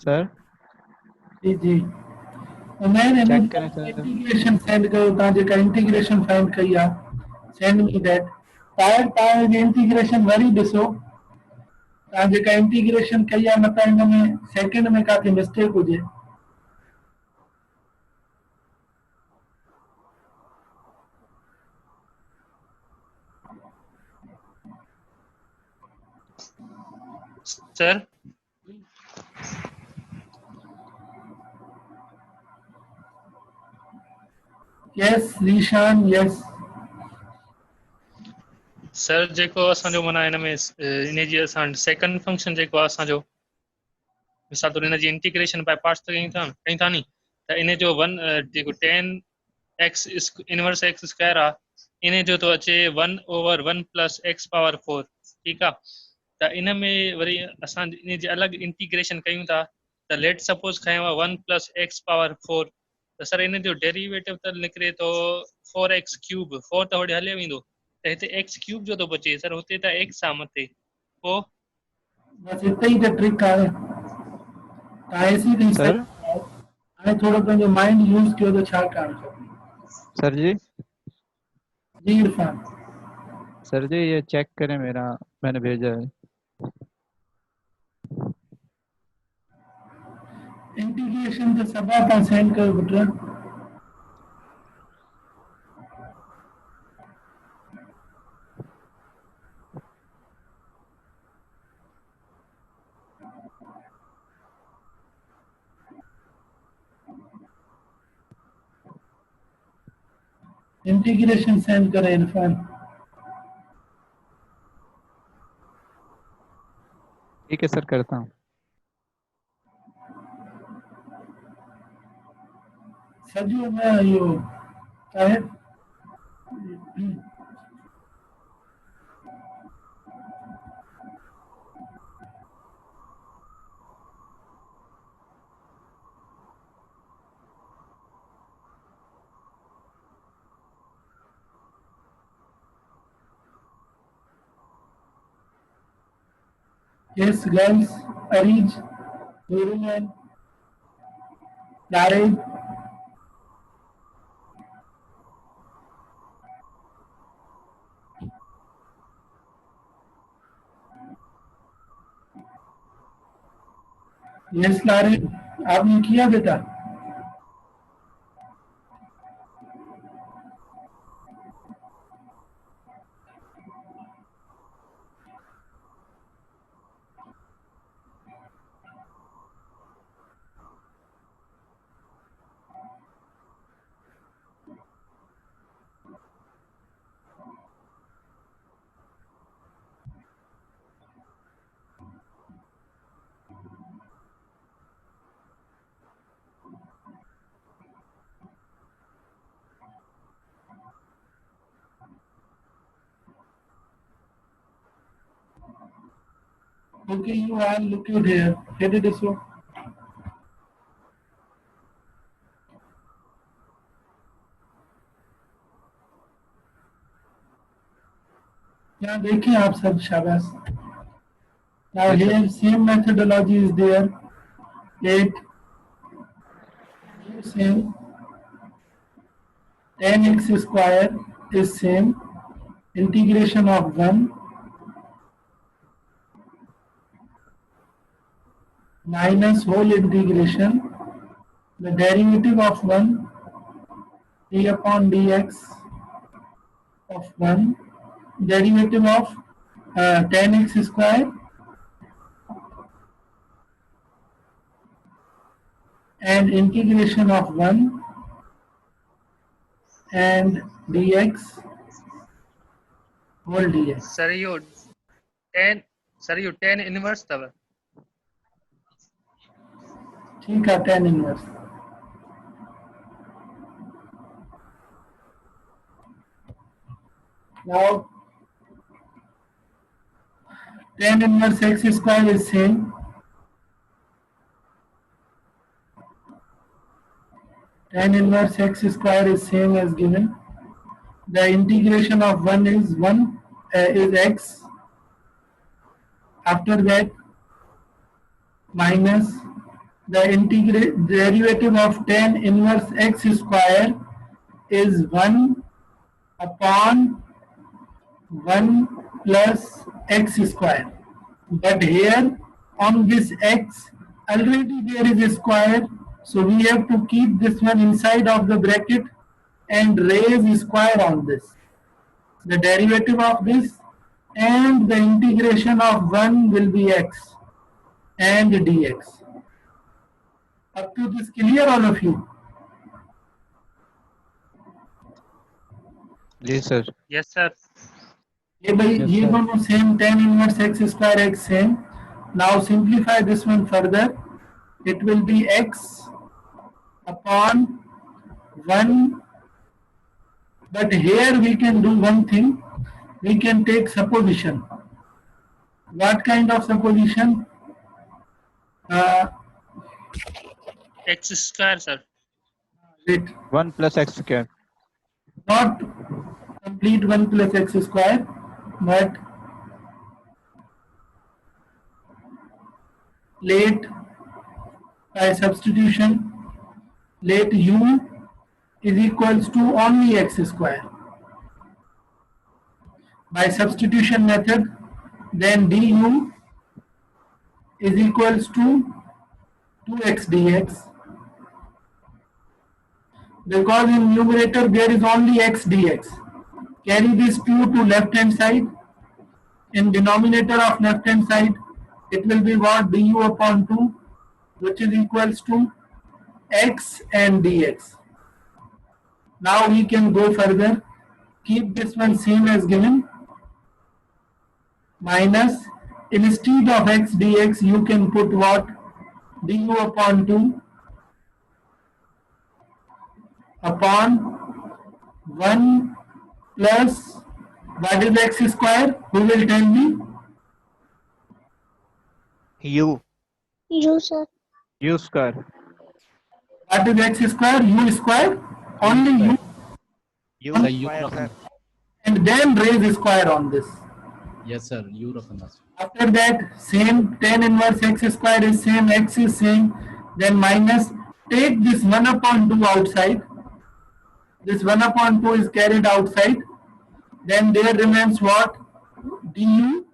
सर जी जी तो मैं चेक करें सर। इंटीग्रेशन सेंड कयो तव्हां जेका इंटीग्रेशन फाइंड कई आहे सेंड मी दैट तव्हां जी इंटीग्रेशन वरी ॾिसो तव्हां जेका इंटीग्रेशन कई आहे मतां हिन में सेकंड में काथे मिस्टेक हुजे सर यस रीशान यस सर जेको असांजो माना हिन में इन जी असां सेकंड फंक्शन जेको आहे असांजो मिसाल तौर हिन जी इंटीग्रेशन बाय पार्ट्स त कयूं था नी त इन जो वन जेको ten x inverse x square आहे इन जो थो अचे 1/1 प्लस एक्स पावर 4 ठीकु आहे त इन में वरी असां इन जी अलॻि इंटीग्रेशन कयूं था त लेट सपोज खयों आहे 1 प्लस एक्स पावर 4 त सर इन जो डेरिवेटिव त निकिरे थो 4x क्यूब 4 त होॾे हलियो वेंदो त हिते एक्स क्यूब जो थो बचे सर हुते त एक्स आहे मथे पोइ बस हिते ई त ट्रिक आहे तव्हां एसी थी सर हाणे थोरो पंहिंजो माइंड यूज़ कयो त छा करणु खपे सर जी जी इरफान सर जी ये चेक करें मेरा मैंने भेजा है। इंटीग्रेशन त सभा तव्हां सेंड कयो पुट इंटीग्रेशन सेंड करें इरफान ठीक है सर करता हूँ। सॼो न इहो आहे Yes, girls, Arij, Nurul, Nareg. Yes, Nareg, आपने किया बेटा Okay, you all look at here. Here it is. यहाँ देखिए आप सब शाबाश. Now here same methodology is there. Let same 10x square is same integration of 1 minus whole integration the derivative of 1 d upon dx of 1 derivative of 10x square and integration of 1 and dx whole dx. Sir इहो 10 sir इहो 10 inverse अथव ठीक है 10 inverse. Now 10 inverse x square is same. Tan inverse x square is same as given. The integration of 1 is x. After that minus the derivative of tan inverse x square is 1 upon 1 plus x square. But here on this x already there is a square, so we have to keep this one inside of the bracket and raise square on this. The derivative of this and the integration of 1 will be x and dx. Up to this clear, all of you? जी sir. Yes, sir. ये भाई Yes, ये sir. दोनों same tan inverse x square x same. Now simplify this one further. It will be x upon 1. But here we can do one thing. We can take supposition. What kind of supposition? X square, sir. Wait, 1 plus x square. not complete 1 plus x square, but let by substitution, let u is equals to only x square. By substitution method, then du is equals to 2x dx. Because in numerator there is only x dx. Carry this 2 to left hand side. In denominator of left hand side, it will be what? Du upon 2, which is equals to x and dx. Now we can go further. Keep this one same as given. Minus, instead of x dx, you can put what? Du upon 2 upon 1 plus, what is x square? Who will tell me? U. U, sir. U square. What is x square? U square? Only u, U The U square, of sir. and then raise square on this. yes sir. U of us. After that, same tan inverse x square is same, x is same, then minus, take this 1 upon 2 outside. This 1 upon 2 is carried outside. Then there remains what? Du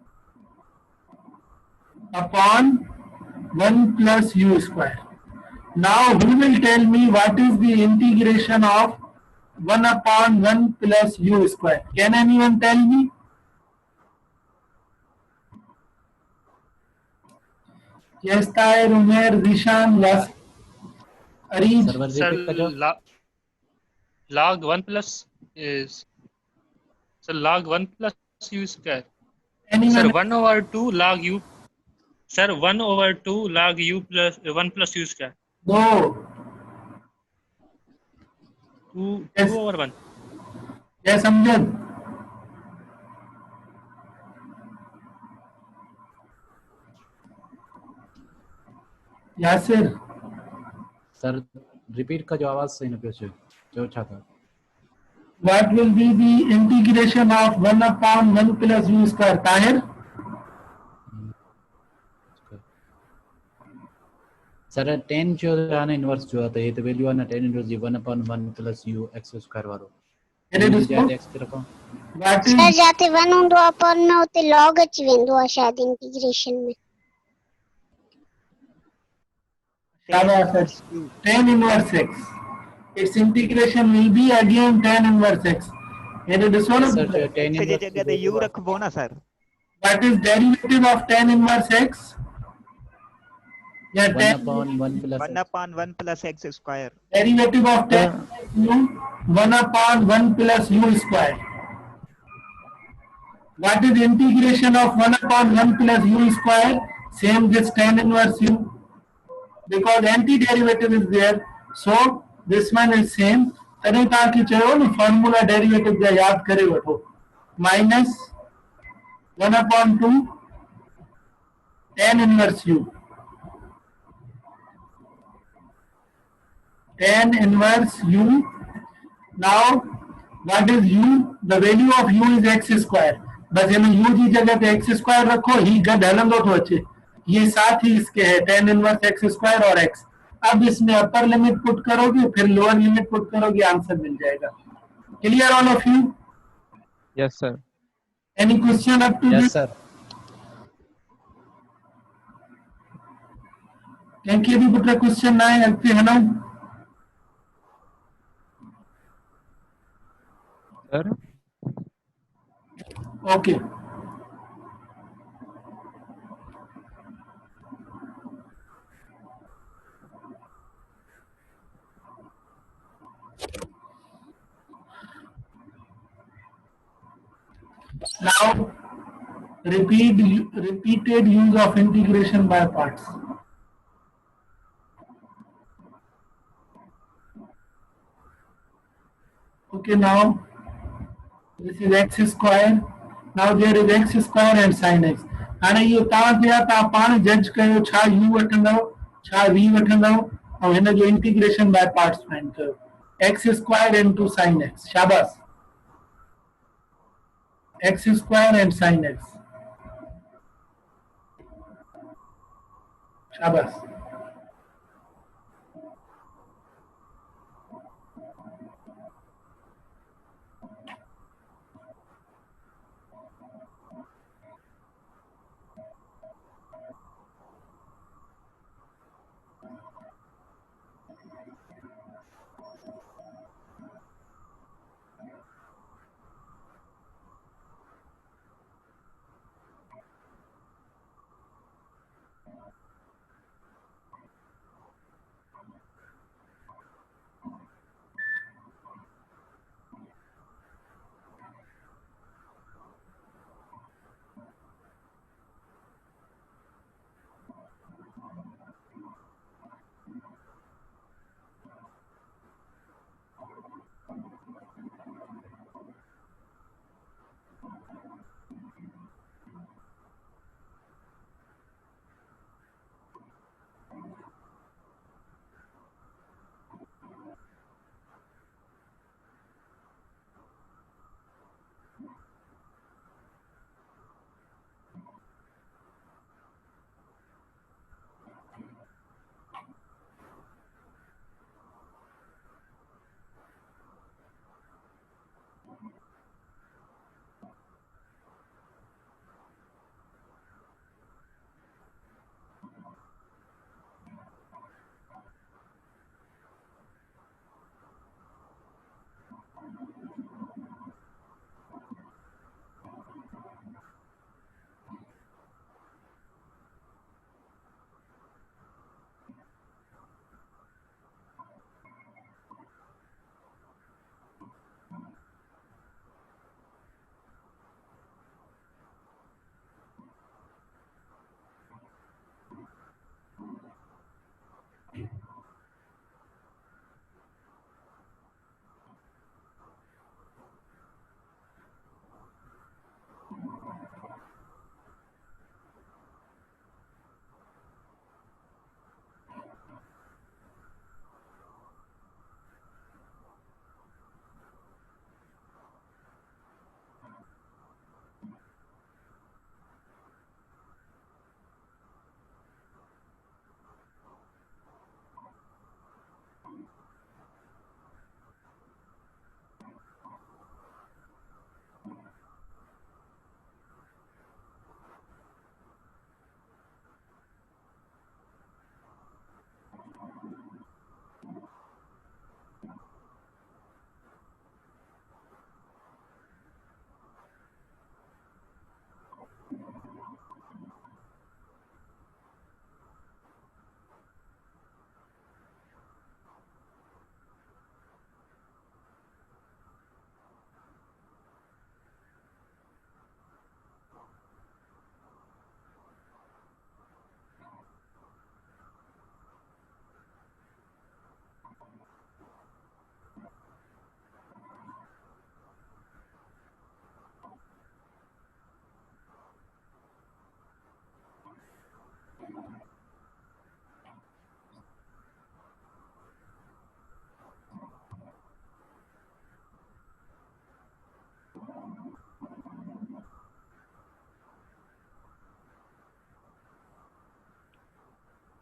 upon 1 plus u square. Now who will tell me what is the integration of 1 upon 1 plus u square? Can anyone tell me? Yes, Tahir, Umair, Zishan, Yasir, Arij. Server Sir, repeat का जो log 1 plus is, sir, log 1 plus u square. Sir, Anyone? 1 over 2 log u. Sir, 1 over 2 log u plus 1 plus u square. No. 2 Yes. over 1. Yes, Amjad. Yasir. Sir repeat का जो आवाज सही ना पियो जो अच्छा था. What will be the integration of 1 upon 1 plus u square? Tahir? Sir tan जो है ना इनवर्स जो आता है ये तो वैल्यू है ना tan इनवर्स जी 1 upon 1 plus u x square वालो. Can you जाते respond? x तरफ What सर is जाते 1 हूंदो आहे पर न उते log अची वेंदो आहे शायद इंटीग्रेशन में. tan inverse x? Its integration will be again tan inverse x. Can you respond? Sir tan X जी inverse जगह ते U रखबो ना sir. What is derivative of tan inverse x? Yeah, 1 tan upon 1 plus 1 upon 1 plus x square. derivative of tan u 1 upon 1 plus u square. What is integration of 1 upon 1 plus u square? Same this tan inverse u. Because antiderivative is there, so this one is same. तॾहिं तव्हांखे चयो न formula derivative जा यादि करे वठो. Minus 1 upon 2 tan inverse u. Tan inverse u. Now what is u? The value of u is x square. बस हिन u जी जगह ते x square रखो, ही गॾु हलंदो थो अचे. ये साथ ही इसके है tan इनवर्स एक्स स्क्वायर और x। अब इसमें अपर लिमिट पुट करोगे फिर लोअर लिमिट पुट करोगे, आंसर मिल जाएगा। Clear all of you? Yes sir. Any question up to yes this? Sir. Can you put a question 9 and 3, Hanu? Sir Okay. Now, repeated use of integration by parts. Okay, now this is x square. Now there is x square and sin x. हाणे इहो तव्हां थिया, तव्हां पाण जज कयो छा u वठंदव छा v वठंदव ऐं हिन जो इंटीग्रेशन बाय पार्ट्स फाइंड कयो। x square into sin x, शाबाश। x square and sin x, शाबाश।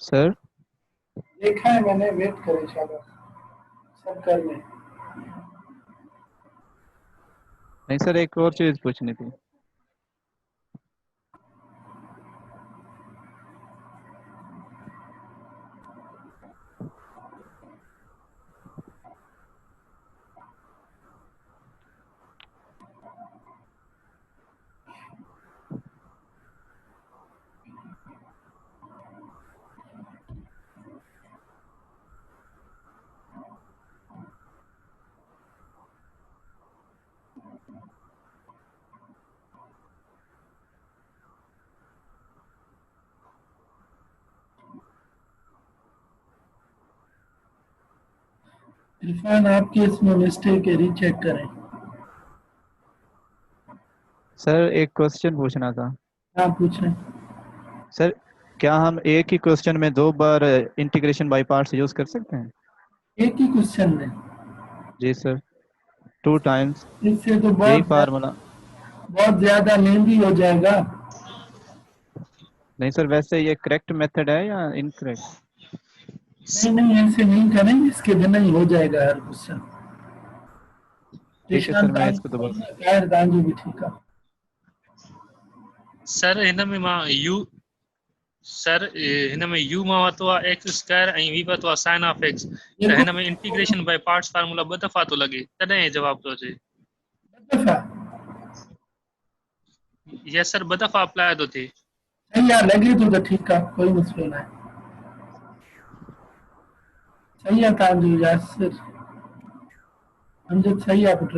सर देखा है मैंने, वेट करें शाबाश, सब कर लें। नहीं सर, एक और चीज पूछनी थी। इरफान आपकी इसमें मिस्टेक है, रीचेक करें। सर एक क्वेश्चन पूछना था। हाँ पूछें। सर क्या हम एक ही क्वेश्चन में 2 बार इंटीग्रेशन बाय पार्ट्स यूज कर सकते हैं? एक ही क्वेश्चन में? जी सर, 2 टाइम्स। इससे तो यही फार्मूला। बहुत ज्यादा लेंदी हो जाएगा। नहीं सर, वैसे ये करेक्ट मेथड है या इनकरेक्ट? नहीं नहीं, ऐसे नहीं करेंगे, इसके बिना ही हो जाएगा हर क्वेश्चन। ठीक है सर, मैं इसको दोबारा। खैर तव्हांजो भी ठीक है। सर हिन में मां यू सर हिन में यू मां वरितो आहे एक्स स्क्वायर ऐं वी वरितो आहे साइन ऑफ एक्स, त हिन में इंटीग्रेशन बाय पार्ट्स फार्मूला 2 दफ़ा थो लॻे, तॾहिं हे जवाब थो अचे। दफ़ा यस सर, 2 दफ़ा अप्लाई थो थिए। सही है, लगे तो ठीक है, कोई मसलो ना है। सही है तव्हांजो यासिर, अमजद सही है पुट।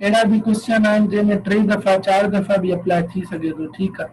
अहिड़ा भी क्वेश्चन आहिनि जंहिंमें 3 दफ़ा 4 दफ़ा भी अप्लाई थी सके तो ठीक है।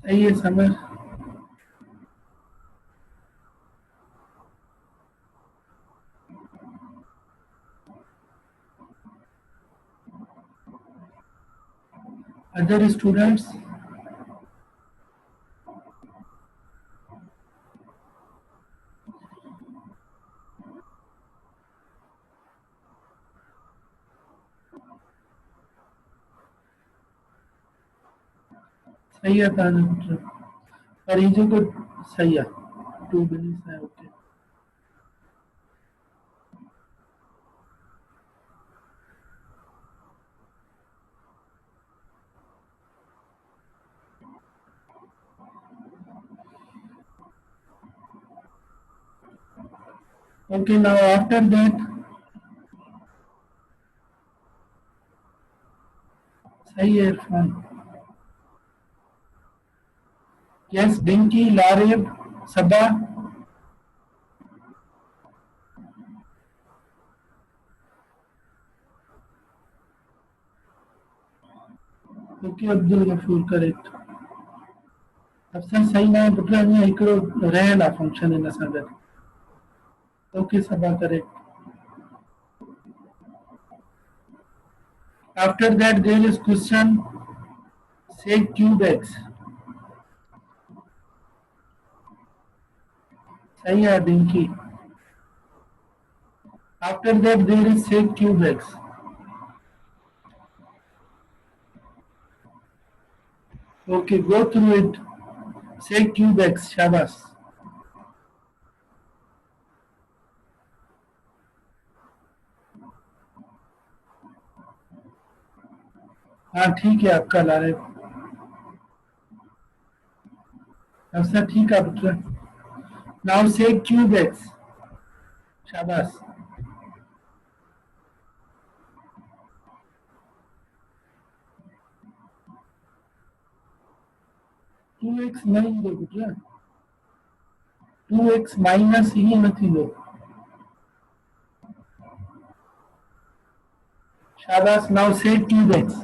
सही है समर। Other students? सही है तव्हांजो पुट, पर ये जेको सही है 2 बिलीस है। Okay okay, now after that सही है Irfan. Yes Binky, Laraib, Saba. Okay Abdul Ghafoor correct. Afsar सही ना है पुट, अञा हिकिड़ो रहियल आहे फंक्शन हिन सां गॾु। Okay Saba correct. After that there is question sec cube x। सही है Venky. After that there is sec cube x। Okay, go through it Say cube x. शाबाश. हाँ ठीक है, आपका ला रहे. अच्छा ठीक है पुत्र. Now say cube x. शाबाश. 2x नहीं दो पुत्र. 2x माइनस ही નથી दो. शाबाश. Now say cube x.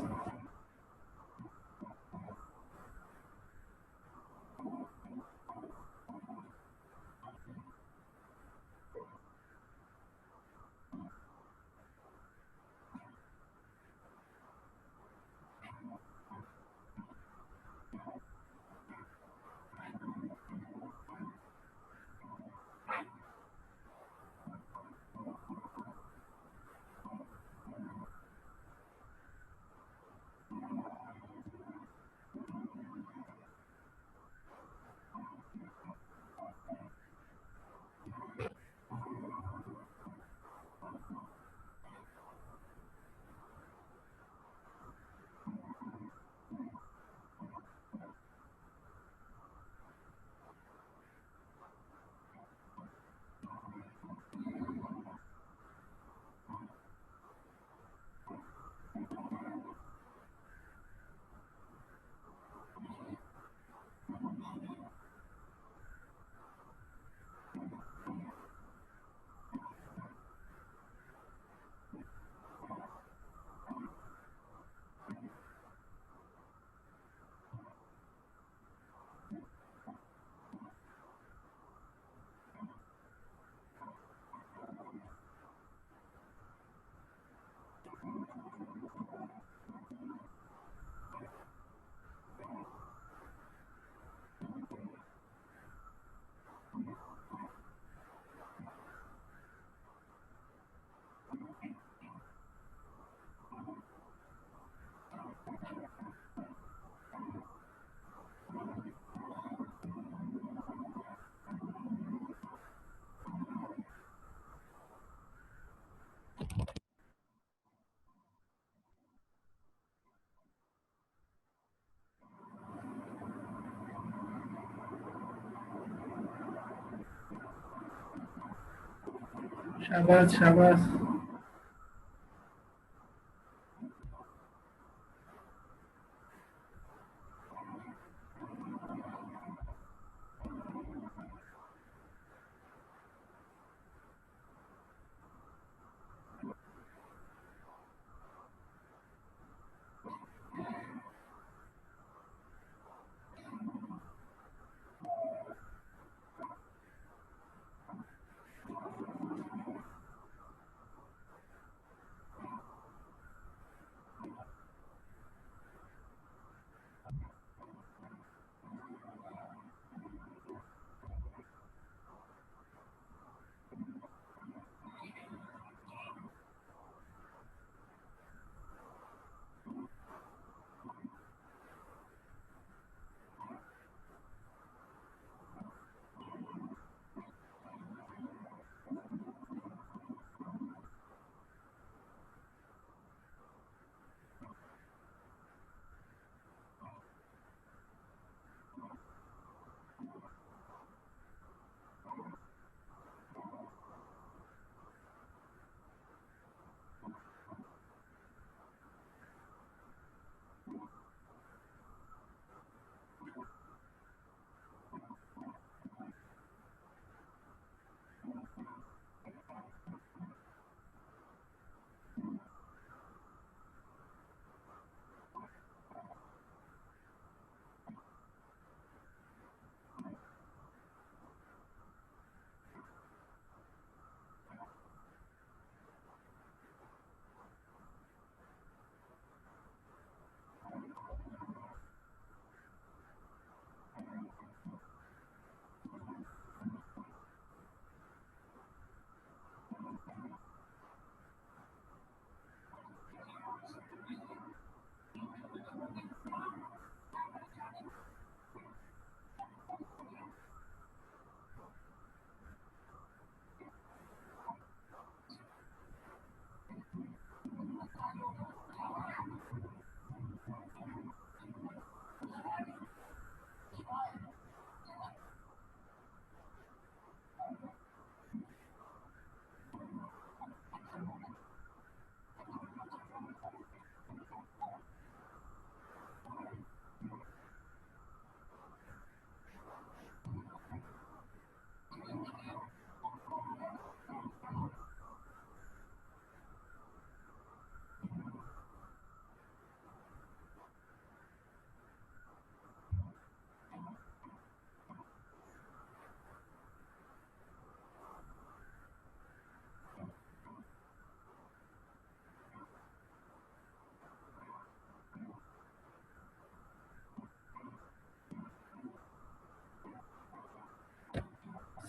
शाबाश शाबाश.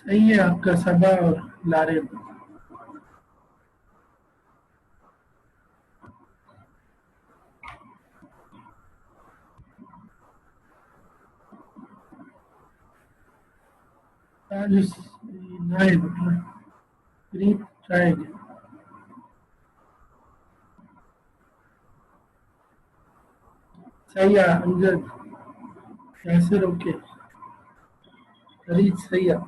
सही है आपका सबा और लारे। Just nine. Three, try again. सही है अमजद, यासिर ओके, फरीद सही है।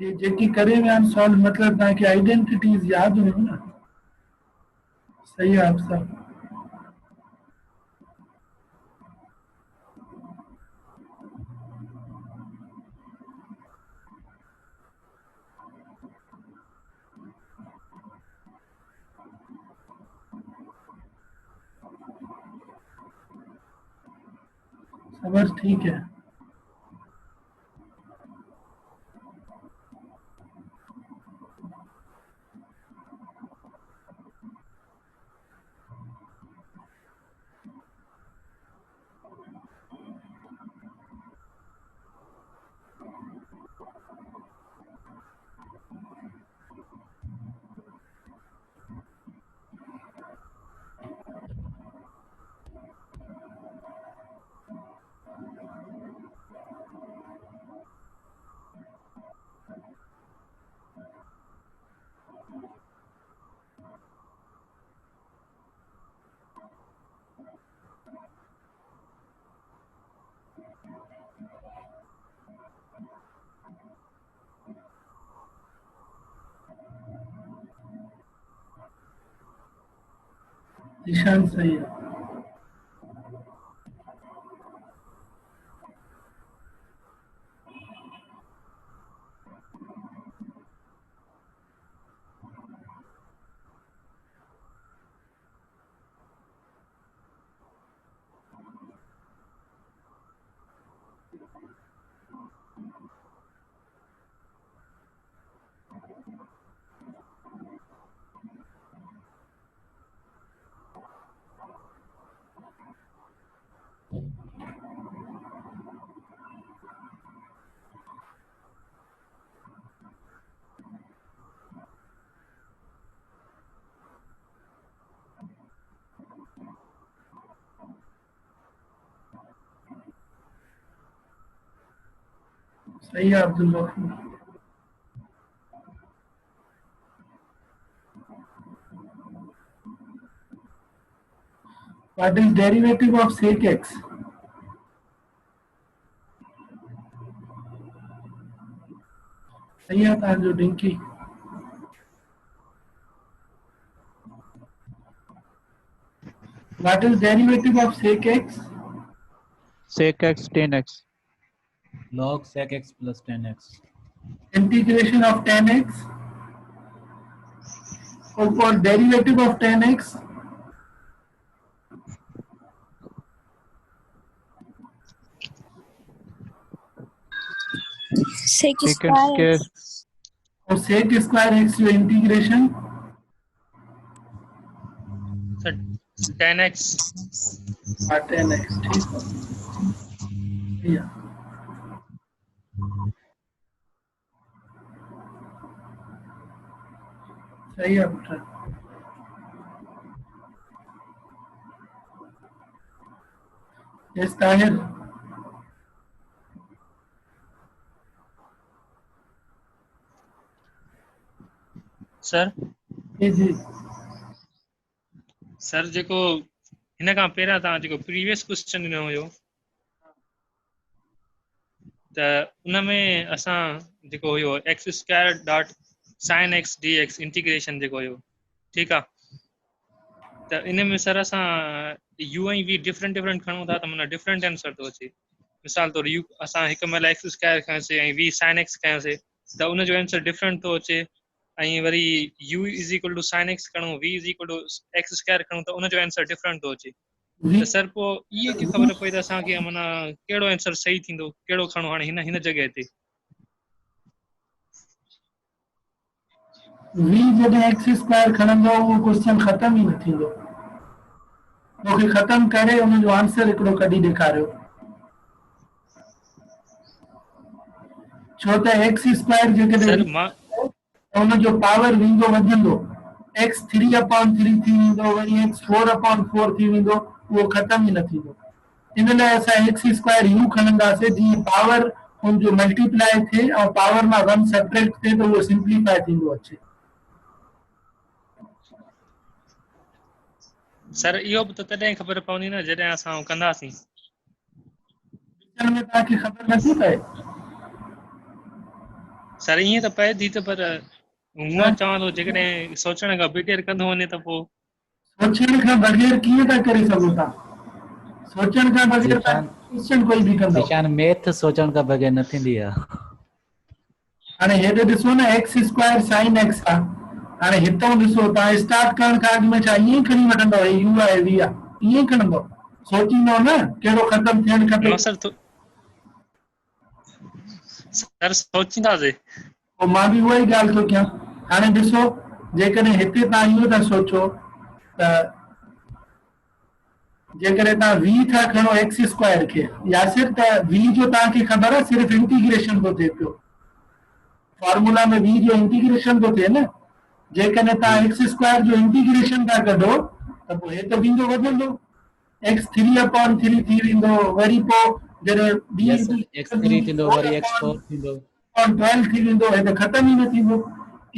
ये जेकी करे में हम सॉल्व मतलब ताकि आइडेंटिटीज याद हो ना। सही है आप सब। सबर ठीक है। निशान सही है। सही है Abdul Ghafoor. What is derivative of sec x? सही है ताजु dinky. What is derivative of sec x? sec x 10x. log sec x plus 10x. Integration of 10x. Or for derivative of 10x. Sec square. और sec square x जो integration sir 10x 10x ठीक है। Yeah. सही है बेटा। Yes Tahir. Sir जी sir जेको हिन खां पहिरियां तव्हां जेको प्रीवियस क्वेश्चन ॾिनो हुयो त उन में असां जेको हुयो x square dot sine x D x integration जेको हुयो ठीकु आहे त इन में सर असां यू ऐं वी डिफरेंट डिफरेंट खणूं था त माना डिफरेंट आंसर थो अचे। मिसाल तौरु यू असां हिकु महिल एक्स स्क्वायर खयोंसीं ऐं वी साइन एक्स कयोसीं त उनजो आंसर डिफरेंट थो अचे ऐं वरी u is equal to sine x खणूं v is equal to x square खणूं त उनजो आंसर डिफरेंट थो अचे v त सर पोइ इहे कीअं ख़बर पई त असांखे माना कहिड़ो आंसर सही थींदो कहिड़ो खणो हाणे हिन हिन जॻह ते v जॾहिं एक्स स्क्वायर खणंदो उहो क्वेश्चन ख़तम ई न थींदो मूंखे ख़तम करे उनजो आंसर हिकिड़ो कढी ॾेखारियो छो त एक्स स्क्वायर जेकॾहिं सर मां उनजो पावर वेंदो वधंदो एक्स 3/3 थी वेंदो वरी एक्स 4/4 थी वेंदो उहो ख़तम ई न थींदो इन लाइ असां एक्स स्क्वायर यू खणंदासीं जीअं पावर उनजो मल्टीप्लाई थिए ऐं पावर मां 1 सब्ट्रैक्ट थिए त उहो सिंप्लीफाई थींदो अचे सर इहो बि त तॾहिं ख़बर पवंदी न जॾहिं असां कंदासीं विच में तव्हांखे ख़बर नथी पए सर ईअं त पए थी त पर हूअं चवां थो जेकॾहिं सोचण खां बग़ैर कंदो वञे त पोइ सोचण खां बग़ैर कीअं था करे सघो था सोचण खां बग़ैर ज़ीशान क्वेश्चन कोई बि कंदो ज़ीशान मैथ सोचण खां बग़ैर न थींदी आहे हाणे हेॾे ॾिसो न एक्स स्क्वायर साइन एक्स आहे हाणे हितां ॾिसो तव्हां स्टार्ट करण खां अॻु में छा ईअं ई खणी वठंदव यू आहे वी आहे ईअं ई खणंदव सोचींदव न कहिड़ो ख़तम थियणु खपे न सर सर सोचींदासीं पोइ मां बि उहा ई ॻाल्हि थो कयां हाणे ॾिसो जेकॾहिं हिते तव्हां इहो था सोचो त जेकॾहिं तव्हां वी था खणो एक्स स्क्वायर खे या सिर्फ़ त वी जो तव्हांखे ख़बर आहे सिर्फ़ु इंटीग्रेशन थो थिए पियो फॉर्मूला में वी जो इंटीग्रेशन थो थिए न जेकॾहिं तव्हां एक्स स्क्वायर जो इंटीग्रेशन था कढो त पोइ हे त वेंदो वधंदो एक्स 3/3 थी वेंदो वरी पोइ जॾहिं बी यस x3 थींदो वरी x4 थींदो 12 थी वेंदो हे त ख़तम ई न थींदो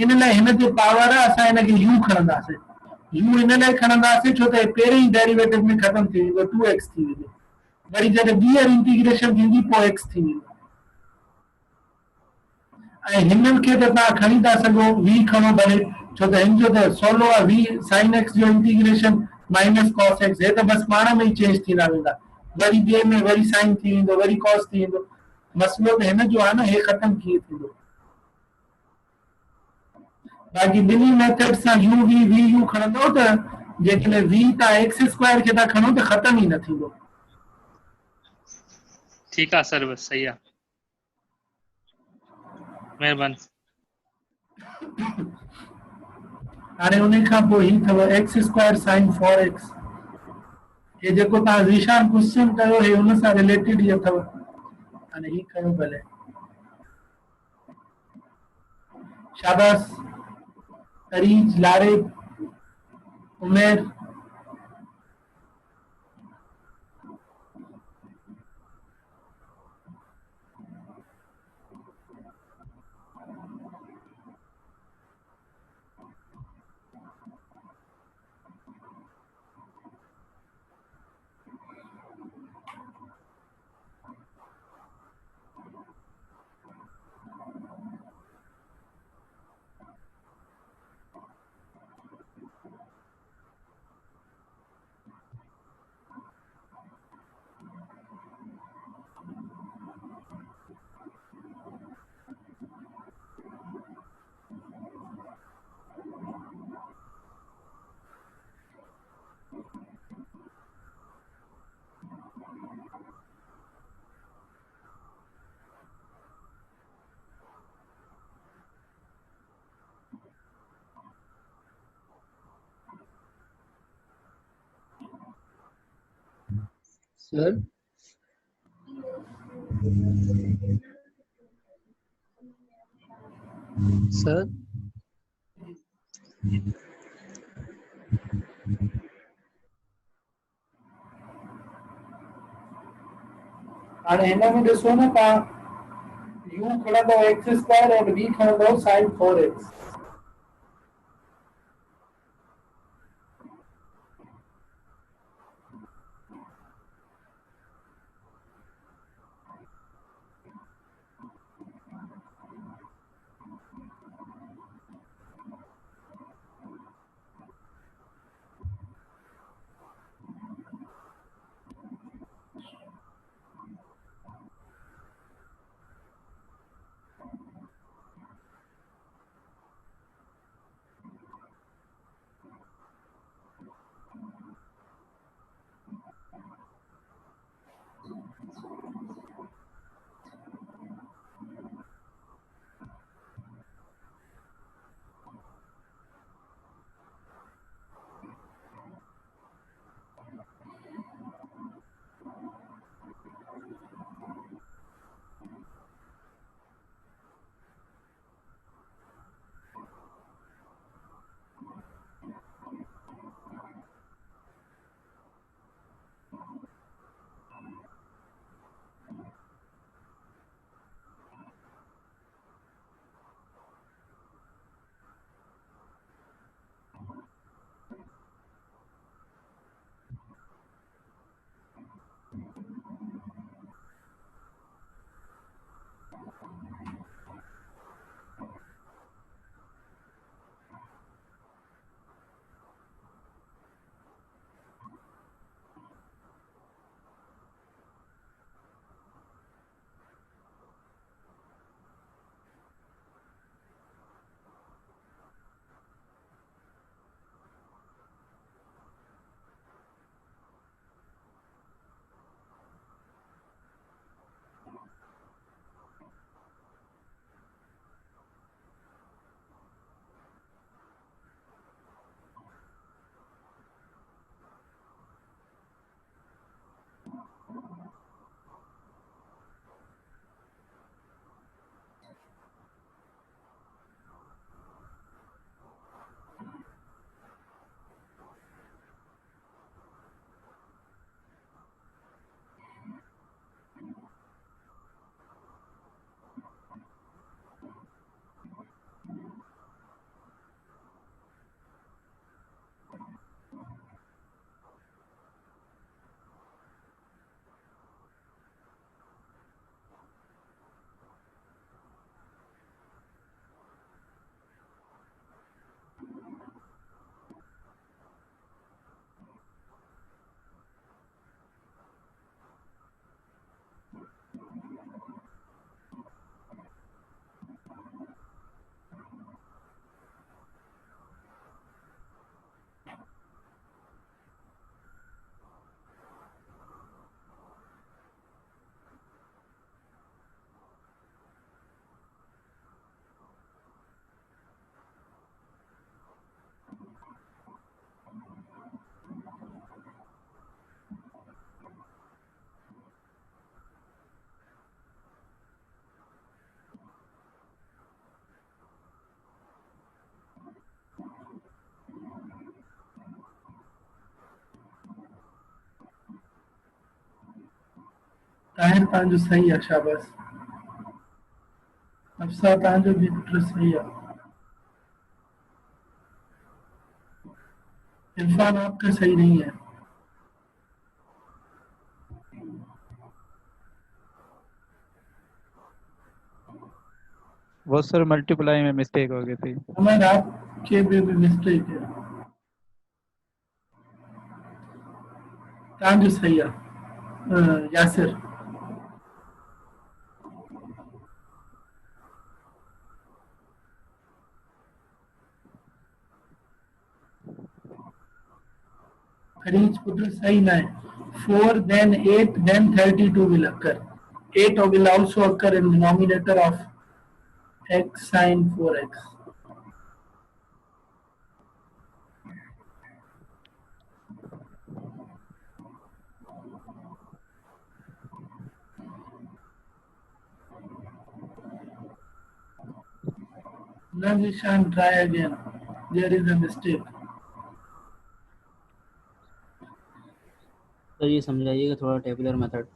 इन लाइ हिन जो पावर आहे असां हिनखे यू खणंदासीं यू इन लाइ खणंदासीं छो त पहिरें ई डेरिवेटिव में ख़तम थी वेंदो 2x थी वेंदो वरी जॾहिं ॿीहर इंटीग्रेशन थींदी पोइ x थी वेंदो ऐं हिननि खे त तव्हां खणी था सघो वी खणो भले छो त हिन जो त सवलो आहे वी साइन एक्स जो इंटीग्रेशन माइनस कॉस एक्स हे त बसि पाण में ई चेंज थींदा वेंदा वरी ॿिए में वरी साइन थी वेंदो वरी कॉस थी वेंदो मसइलो त हिन जो आहे न हे ख़तम कीअं थींदो बाक़ी ॿिन्ही मेथड सां यू वी वी यू खणंदो त जेकॾहिं वी तव्हां एक्स स्क्वायर खे था खणो त ख़तम ई न थींदो ठीकु आहे सर बसि सही आहे महिरबानी हाणे उन खां पोइ ही अथव एक्स स्क्वायर साइन 4x हे जेको तव्हां ज़ीशान क्वेश्चन कयो हे हुन सां रिलेटेड ई अथव हाणे ही कयो भले शाबाश तरीज लारिब उमेर सर सर हाणे हिन में ॾिसो न तव्हां यू खणंदव एक्स स्क्वायर ऐं वी खणंदव साइन 4x ताहिर तांजो सही है, शाबाश। अफसा तांजो भी पुत्र सही है। इरफान आपका सही नहीं है। वो सर मल्टीप्लाई में मिस्टेक हो गई थी। उमर आपके में भी मिस्टेक है। तांजो सही है। यासिर खरीज पुत्र सही ना है। 4 then 8 then 32 will occur. 8 will also occur in denominator of x sin 4x. Now we shall try again. There is a mistake. Sir ये समझाइएगा थोड़ा टेबुलर मेथड।